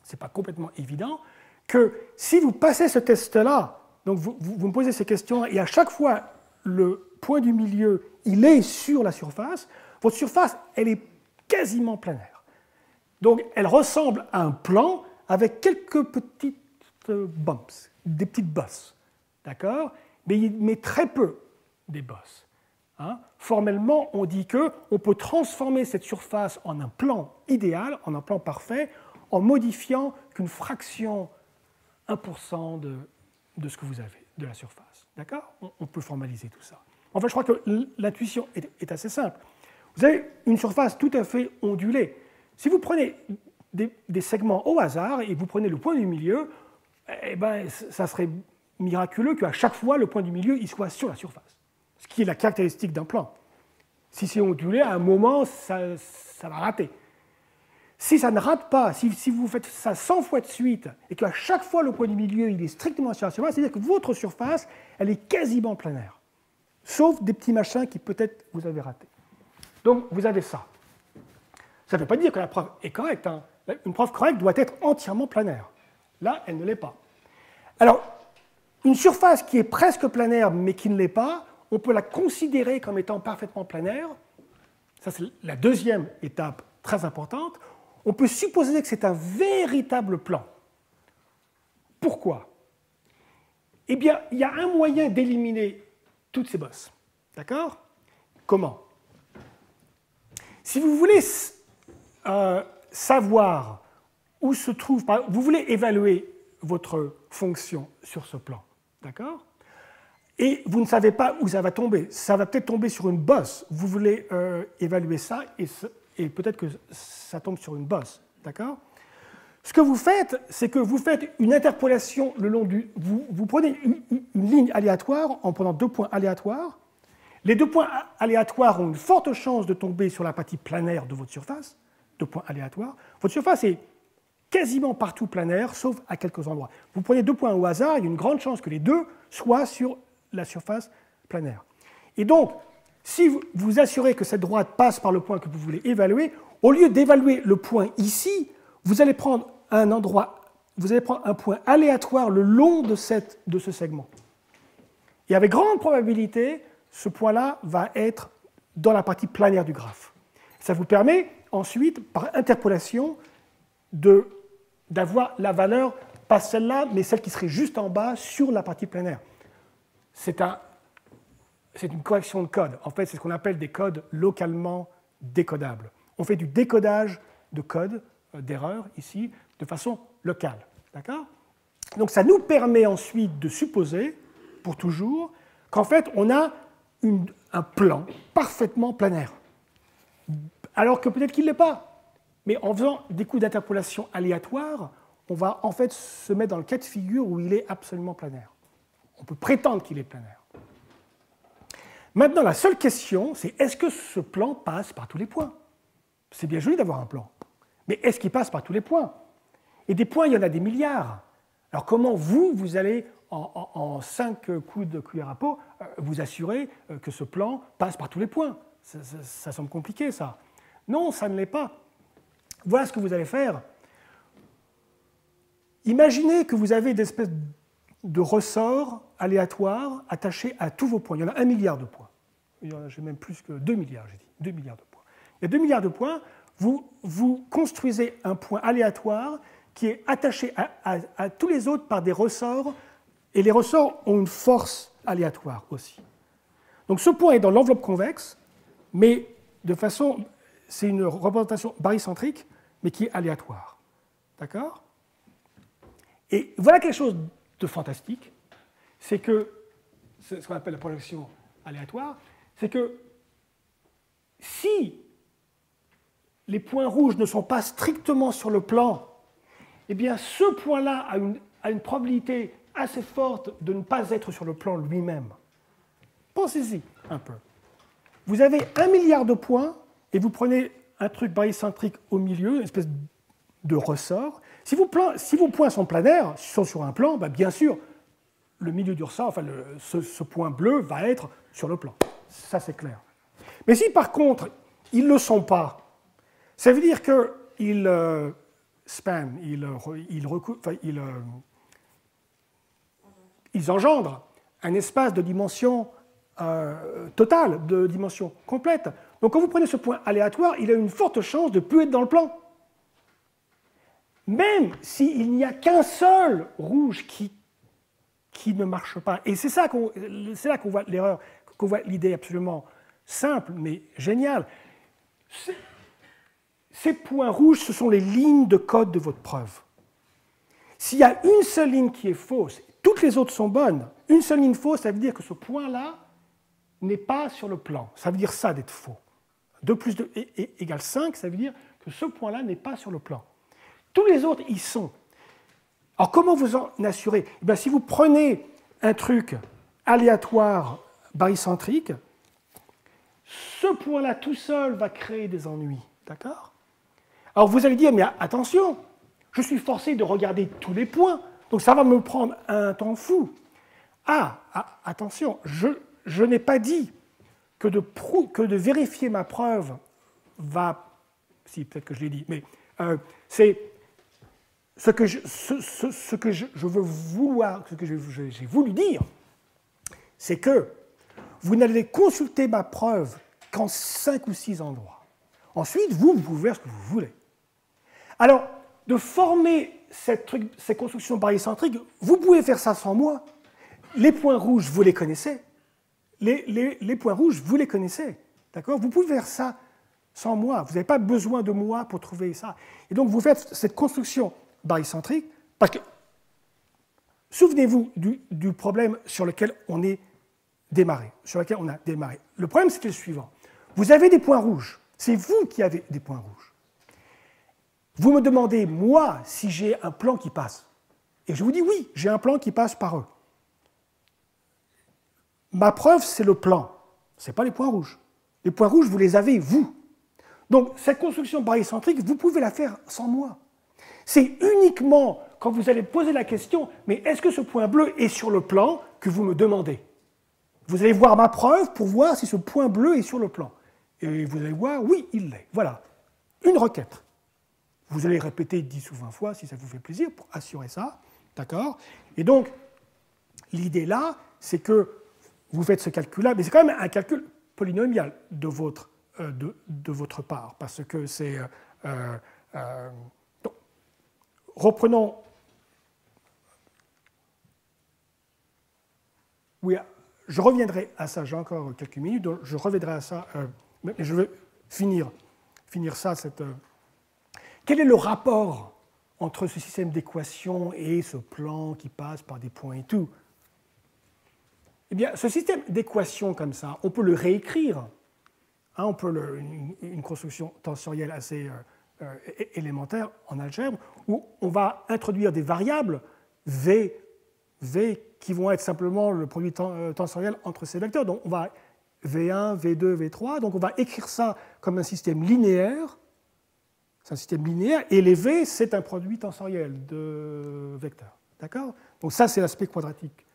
ce n'est pas complètement évident, que si vous passez ce test-là, donc vous me posez ces questions, et à chaque fois le point du milieu, il est sur la surface, votre surface, elle est quasiment planaire. Donc elle ressemble à un plan avec quelques petites bumps, des petites bosses, d'accord? Mais très peu des bosses. Hein? Formellement, on dit qu'on peut transformer cette surface en un plan idéal, en un plan parfait, en modifiant qu'une fraction 1% de ce que vous avez, de la surface. D'accord? On peut formaliser tout ça. En fait, je crois que l'intuition est assez simple. Vous avez une surface tout à fait ondulée. Si vous prenez des segments au hasard et vous prenez le point du milieu, eh ben, ça serait miraculeux qu'à chaque fois, le point du milieu il soit sur la surface. Ce qui est la caractéristique d'un plan. Si c'est ondulé, à un moment, ça va rater. Si ça ne rate pas, si vous faites ça 100 fois de suite, et qu'à chaque fois, le point du milieu il est strictement sur la surface, c'est-à-dire que votre surface, elle est quasiment planaire. Sauf des petits machins qui peut-être vous avez ratés. Donc, vous avez ça. Ça ne veut pas dire que la preuve est correcte. Hein. Une preuve correcte doit être entièrement planaire. Là, elle ne l'est pas. Alors, une surface qui est presque planaire, mais qui ne l'est pas, on peut la considérer comme étant parfaitement planaire. Ça, c'est la deuxième étape très importante. On peut supposer que c'est un véritable plan. Pourquoi? Eh bien, il y a un moyen d'éliminer toutes ces bosses. D'accord? Comment? Si vous voulez savoir où se trouve, vous voulez évaluer votre fonction sur ce plan, d'accord? Et vous ne savez pas où ça va tomber. Ça va peut-être tomber sur une bosse. Vous voulez évaluer ça et peut-être que ça tombe sur une bosse, d'accord? Ce que vous faites, c'est que vous faites une interpolation le long du... Vous prenez une ligne aléatoire en prenant 2 points aléatoires. Les 2 points aléatoires ont une forte chance de tomber sur la partie planaire de votre surface. 2 points aléatoires. Votre surface est quasiment partout planaire, sauf à quelques endroits. Vous prenez 2 points au hasard, il y a une grande chance que les deux soient sur la surface planaire. Et donc, si vous assurez que cette droite passe par le point que vous voulez évaluer, au lieu d'évaluer le point ici, vous allez prendre un point aléatoire le long de ce segment. Et avec grande probabilité, ce point-là va être dans la partie planaire du graphe. Ça vous permet ensuite, par interpolation, d'avoir la valeur, pas celle-là, mais celle qui serait juste en bas sur la partie planaire. C'est une correction de code. En fait, c'est ce qu'on appelle des codes localement décodables. On fait du décodage de code, d'erreurs, ici, de façon locale. D'accord? Donc ça nous permet ensuite de supposer, pour toujours, qu'en fait, on a un plan parfaitement planaire. Alors que peut-être qu'il ne l'est pas. mais en faisant des coups d'interpolation aléatoires, on va en fait se mettre dans le cas de figure où il est absolument planaire. On peut prétendre qu'il est planaire. Maintenant, la seule question, c'est est-ce que ce plan passe par tous les points? C'est bien joli d'avoir un plan, mais est-ce qu'il passe par tous les points? Et des points, il y en a des milliards. Alors comment vous allez, en 5 coups de cuillère à peau, vous assurer que ce plan passe par tous les points? Ça semble compliqué, ça. Non, ça ne l'est pas. Voilà ce que vous allez faire. Imaginez que vous avez des espèces de ressorts aléatoires attachés à tous vos points. Il y en a 1 milliard de points. J'ai même plus que 2 milliards, j'ai dit. 2 milliards de points. Il y a 2 milliards de points. Vous construisez un point aléatoire qui est attaché à tous les autres par des ressorts, et les ressorts ont une force aléatoire aussi. Donc ce point est dans l'enveloppe convexe, mais de façon, c'est une représentation barycentrique, mais qui est aléatoire. D'accord? Et voilà quelque chose de fantastique, c'est que, c'est ce qu'on appelle la projection aléatoire, c'est que si les points rouges ne sont pas strictement sur le plan, eh bien ce point-là a une probabilité assez forte de ne pas être sur le plan lui-même. Pensez-y un peu. Vous avez 1 milliard de points et vous prenez un truc barycentrique au milieu, une espèce de ressort. Si vos points sont planaires, sont sur un plan, ben bien sûr, le milieu du ressort, enfin ce point bleu va être sur le plan. Ça, c'est clair. Mais si par contre, ils ne le sont pas, ça veut dire qu'ils ils engendrent un espace de dimension totale, de dimension complète. Donc quand vous prenez ce point aléatoire, il a une forte chance de ne plus être dans le plan. Même s'il n'y a qu'un seul rouge qui ne marche pas. Et c'est là qu'on voit l'erreur, qu'on voit l'idée absolument simple, mais géniale. Ces points rouges, ce sont les lignes de code de votre preuve. S'il y a une seule ligne qui est fausse, toutes les autres sont bonnes. Une seule ligne fausse, ça veut dire que ce point-là n'est pas sur le plan. Ça veut dire ça d'être faux. 2 plus 2 égale 5, ça veut dire que ce point-là n'est pas sur le plan. Tous les autres y sont. Alors comment vous en assurez? Eh bien, si vous prenez un truc aléatoire barycentrique, ce point-là tout seul va créer des ennuis. D'accord? Alors vous allez dire, mais attention, je suis forcé de regarder tous les points, donc ça va me prendre un temps fou. Attention, je n'ai pas dit que de vérifier ma preuve va... Si, peut-être que je l'ai dit, mais c'est... Ce que je veux vouloir, ce que j'ai voulu dire, c'est que vous n'allez consulter ma preuve qu'en 5 ou 6 endroits. Ensuite, vous pouvez faire ce que vous voulez. Alors, de former ces constructions barycentriques, vous pouvez faire ça sans moi. Les points rouges, vous les connaissez. Les points rouges, vous les connaissez. D'accord? Vous pouvez faire ça sans moi. Vous n'avez pas besoin de moi pour trouver ça. Et donc, vous faites cette construction barycentrique, parce que, souvenez-vous du problème sur lequel on est démarré, Le problème, c'était le suivant. Vous avez des points rouges. C'est vous qui avez des points rouges. Vous me demandez, moi, si j'ai un plan qui passe. Et je vous dis, oui, j'ai un plan qui passe par eux. Ma preuve, c'est le plan. Ce n'est pas les points rouges. Les points rouges, vous les avez, vous. Donc, cette construction barycentrique, vous pouvez la faire sans moi. C'est uniquement quand vous allez poser la question, mais est-ce que ce point bleu est sur le plan, que vous me demandez. Vous allez voir ma preuve pour voir si ce point bleu est sur le plan. Et vous allez voir, oui, il l'est. Voilà, une requête. Vous allez répéter 10 ou 20 fois si ça vous fait plaisir pour assurer ça. D'accord? Et donc, l'idée là, c'est que vous faites ce calcul-là, mais c'est quand même un calcul polynomial de votre part, parce que c'est... reprenons... Oui, je reviendrai à ça, j'ai encore quelques minutes, donc je reviendrai à ça, mais je veux finir ça. Quel est le rapport entre ce système d'équations et ce plan qui passe par des points et tout? Eh bien, ce système d'équations comme ça, on peut le réécrire. On peut une construction tensorielle assez élémentaire en algèbre, où on va introduire des variables v qui vont être simplement le produit tensoriel entre ces vecteurs. Donc on va V1, V2, V3, donc on va écrire ça comme un système linéaire. C'est un système linéaire, et les V, c'est un produit tensoriel de vecteurs. D'accord? Donc ça, c'est l'aspect quadratique.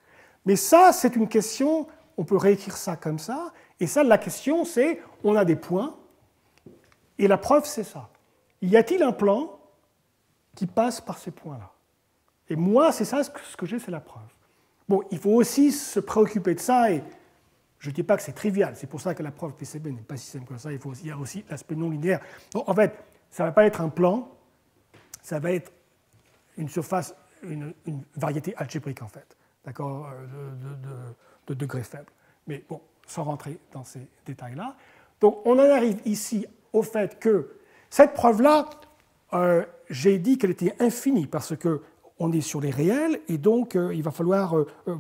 Mais ça, c'est une question, on peut réécrire ça comme ça, et ça, la question, c'est, on a des points, et la preuve, c'est ça. Y a-t-il un plan qui passe par ces points-là? Et moi, c'est ça, ce que j'ai, c'est la preuve. Bon, il faut aussi se préoccuper de ça, et je ne dis pas que c'est trivial, c'est pour ça que la preuve PCB n'est pas si simple que ça, il y a aussi l'aspect non linéaire. Donc, en fait, ça ne va pas être un plan, ça va être une surface, une variété algébrique, en fait, d'accord, de degré faible. Mais bon, sans rentrer dans ces détails-là. Donc, on en arrive ici au fait que cette preuve-là, j'ai dit qu'elle était infinie, parce qu'on est sur les réels, et donc il va falloir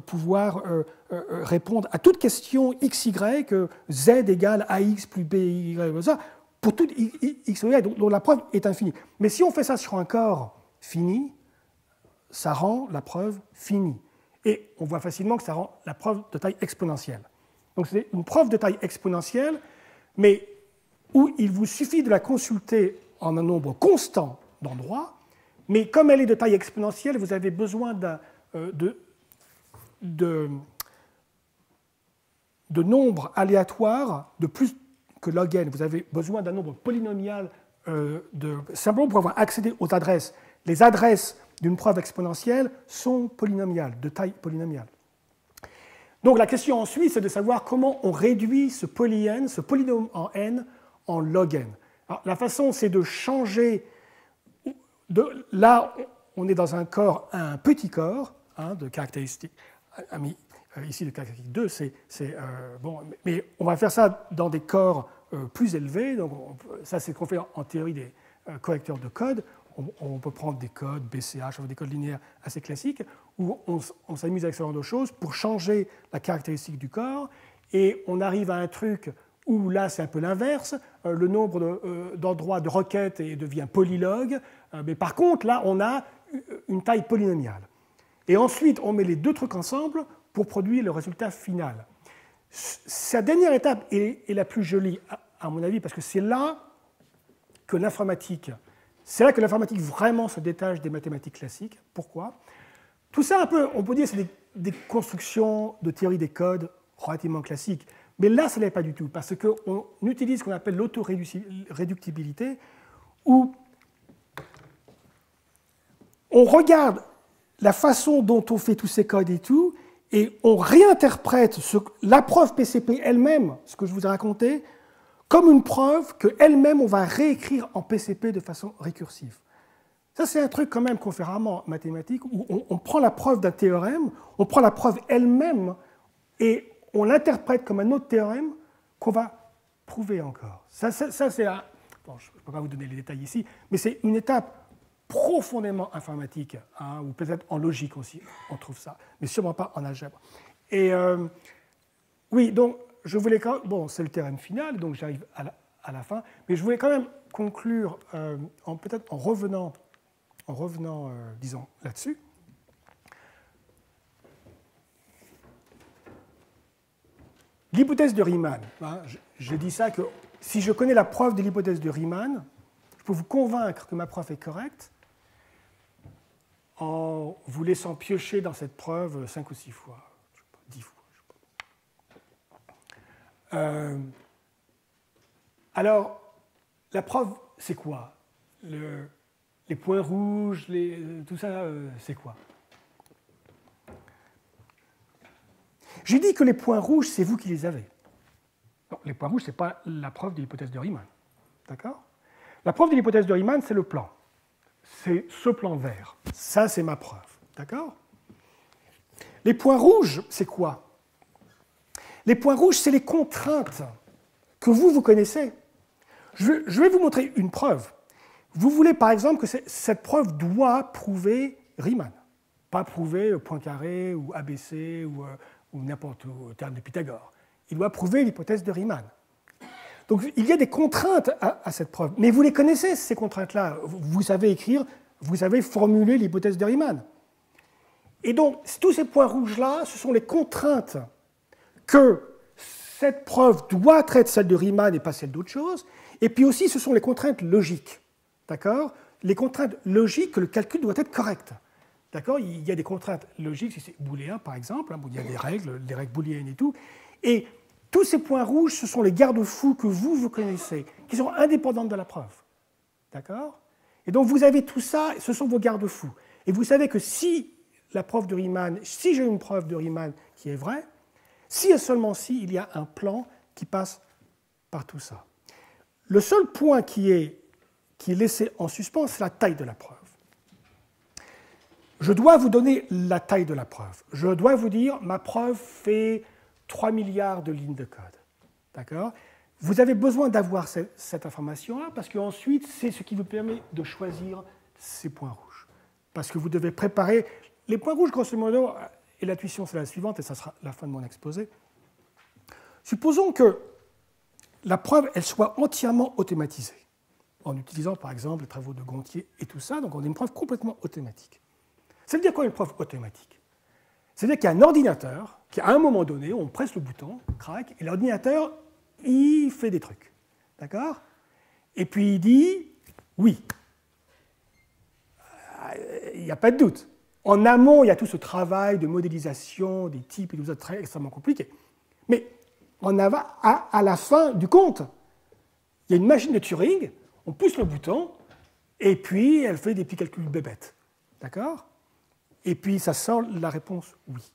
pouvoir répondre à toute question x, y, z égale ax plus by, ça, pour tout x, y, donc la preuve est infinie. Mais si on fait ça sur un corps fini, ça rend la preuve finie. Et on voit facilement que ça rend la preuve de taille exponentielle. Donc c'est une preuve de taille exponentielle, mais où il vous suffit de la consulter en un nombre constant d'endroits, mais comme elle est de taille exponentielle, vous avez besoin de nombres aléatoires de plus que log n. Vous avez besoin d'un nombre polynomial simplement pour avoir accédé aux adresses. Les adresses d'une preuve exponentielle sont polynomiales, de taille polynomiale. Donc la question ensuite, c'est de savoir comment on réduit ce poly-n, ce polynôme en n, en log n. Alors, la façon, c'est de changer. Là, on est dans un corps, un petit corps, de caractéristiques. Ici, de caractéristique 2, bon, mais on va faire ça dans des corps plus élevés. Donc, ça, c'est ce qu'on fait en théorie des correcteurs de code. On peut prendre des codes BCH, des codes linéaires assez classiques, où on s'amuse avec ce genre de choses pour changer la caractéristique du corps, et on arrive à un truc où là c'est un peu l'inverse, le nombre d'endroits de requêtes devient polylog, mais par contre là on a une taille polynomiale. Et ensuite on met les deux trucs ensemble pour produire le résultat final. Cette dernière étape est la plus jolie à mon avis, parce que c'est là que l'informatique vraiment se détache des mathématiques classiques. Pourquoi? Tout ça, un peu, on peut dire, c'est des constructions de théorie des codes relativement classiques. Mais là, ce n'est pas du tout, parce qu'on utilise ce qu'on appelle l'autoréductibilité, où on regarde la façon dont on fait tous ces codes et tout, et on réinterprète la preuve PCP elle-même, ce que je vous ai raconté, comme une preuve qu'elle-même, on va réécrire en PCP de façon récursive. Ça, c'est un truc quand même qu'on fait rarement en mathématiques, où on prend la preuve d'un théorème, on prend la preuve elle-même, et on l'interprète comme un autre théorème qu'on va prouver encore. Ça c'est bon, je ne peux pas vous donner les détails ici, mais c'est une étape profondément informatique, ou peut-être en logique aussi, on trouve ça, mais sûrement pas en algèbre. Et oui, donc, je voulais quand même, bon, c'est le théorème final, donc j'arrive à la fin, mais je voulais quand même conclure peut-être en revenant disons, là-dessus. L'hypothèse de Riemann, je dis ça que si je connais la preuve de l'hypothèse de Riemann, je peux vous convaincre que ma preuve est correcte en vous laissant piocher dans cette preuve 5 ou 6 fois, 10 fois. Alors, la preuve, c'est quoi? Les points rouges, tout ça, c'est quoi? J'ai dit que les points rouges, c'est vous qui les avez. Non, les points rouges, ce n'est pas la preuve de l'hypothèse de Riemann. D'accord? La preuve de l'hypothèse de Riemann, c'est le plan. C'est ce plan vert. Ça, c'est ma preuve. D'accord? Les points rouges, c'est quoi? Les points rouges, c'est les contraintes que vous connaissez. Je vais vous montrer une preuve. Vous voulez, par exemple, que cette preuve doit prouver Riemann. Pas prouver Poincaré ou ABC ou n'importe où, terme de Pythagore. Il doit prouver l'hypothèse de Riemann. Donc il y a des contraintes à cette preuve. Mais vous les connaissez, ces contraintes-là. Vous savez écrire, vous savez formuler l'hypothèse de Riemann. Et donc, tous ces points rouges-là, ce sont les contraintes que cette preuve doit être celle de Riemann et pas celle d'autre chose. Et puis aussi, ce sont les contraintes logiques. D'accord? Les contraintes logiques que le calcul doit être correct. D'accord? Il y a des contraintes logiques, si c'est booléen par exemple, il y a des règles booléennes et tout. Et tous ces points rouges, ce sont les garde-fous que vous connaissez, qui sont indépendantes de la preuve. D'accord? Et donc vous avez tout ça, ce sont vos garde-fous. Et vous savez que si la preuve de Riemann, si j'ai une preuve de Riemann qui est vraie, si et seulement si, il y a un plan qui passe par tout ça. Le seul point qui est laissé en suspens, c'est la taille de la preuve. Je dois vous donner la taille de la preuve. Je dois vous dire, ma preuve fait 3 milliards de lignes de code. D'accord? Vous avez besoin d'avoir cette information-là, parce qu'ensuite, c'est ce qui vous permet de choisir ces points rouges. Parce que vous devez préparer... Les points rouges, grosso modo, et l'intuition, c'est la suivante, et ça sera la fin de mon exposé. Supposons que la preuve, elle soit entièrement automatisée, en utilisant, par exemple, les travaux de Gontier et tout ça. Donc, on a une preuve complètement automatique. Ça veut dire quoi, une preuve automatique? C'est-à-dire qu'il y a un ordinateur qui, à un moment donné, on presse le bouton, crac, et l'ordinateur, il fait des trucs. D'accord? Et puis il dit oui. Il n'y a pas de doute. En amont, il y a tout ce travail de modélisation des types et tout ça, très extrêmement compliqué. Mais à la fin du compte, il y a une machine de Turing, on pousse le bouton, et puis elle fait des petits calculs bébêtes. D'accord? Et puis ça sort la réponse oui.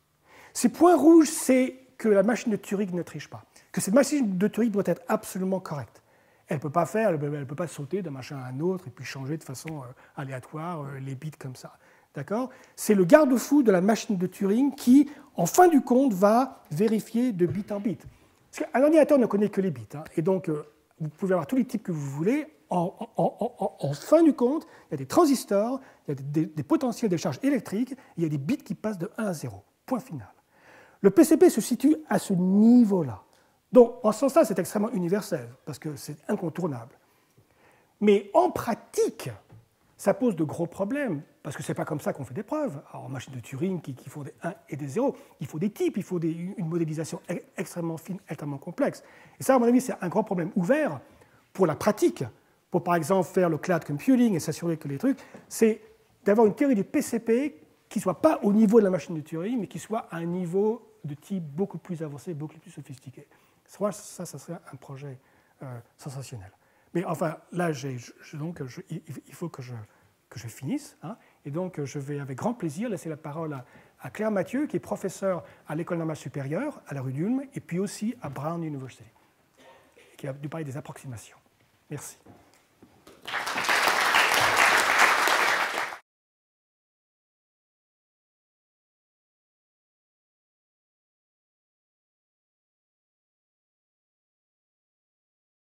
Ces points rouges, c'est que la machine de Turing ne triche pas. Que cette machine de Turing doit être absolument correcte. Elle ne peut pas faire, elle peut pas sauter d'un machin à un autre et puis changer de façon aléatoire les bits comme ça. D'accord? C'est le garde-fou de la machine de Turing qui, en fin du compte, va vérifier de bit en bit. Parce qu'un ordinateur ne connaît que les bits. Hein, et donc, vous pouvez avoir tous les types que vous voulez. En fin du compte, il y a des transistors, il y a des potentiels de charge électrique, il y a des bits qui passent de 1 à 0. Point final. Le PCP se situe à ce niveau-là. Donc, en ce sens-là, c'est extrêmement universel, parce que c'est incontournable. Mais en pratique, ça pose de gros problèmes, parce que ce n'est pas comme ça qu'on fait des preuves. Alors, en machine de Turing, qui font des 1 et des 0, il faut des types, il faut une modélisation extrêmement fine, extrêmement complexe. Et ça, à mon avis, c'est un grand problème ouvert pour la pratique, pour par exemple faire le cloud computing et s'assurer que les trucs, c'est d'avoir une théorie du PCP qui ne soit pas au niveau de la machine de Turing, mais qui soit à un niveau de type beaucoup plus avancé, beaucoup plus sophistiqué. Ça serait un projet sensationnel. Mais enfin, là, il faut que je finisse. Hein, et donc, je vais avec grand plaisir laisser la parole à Claire Mathieu, qui est professeure à l'École normale supérieure, à la rue d'Ulm, et puis aussi à Brown University, qui a dû parler des approximations. Merci.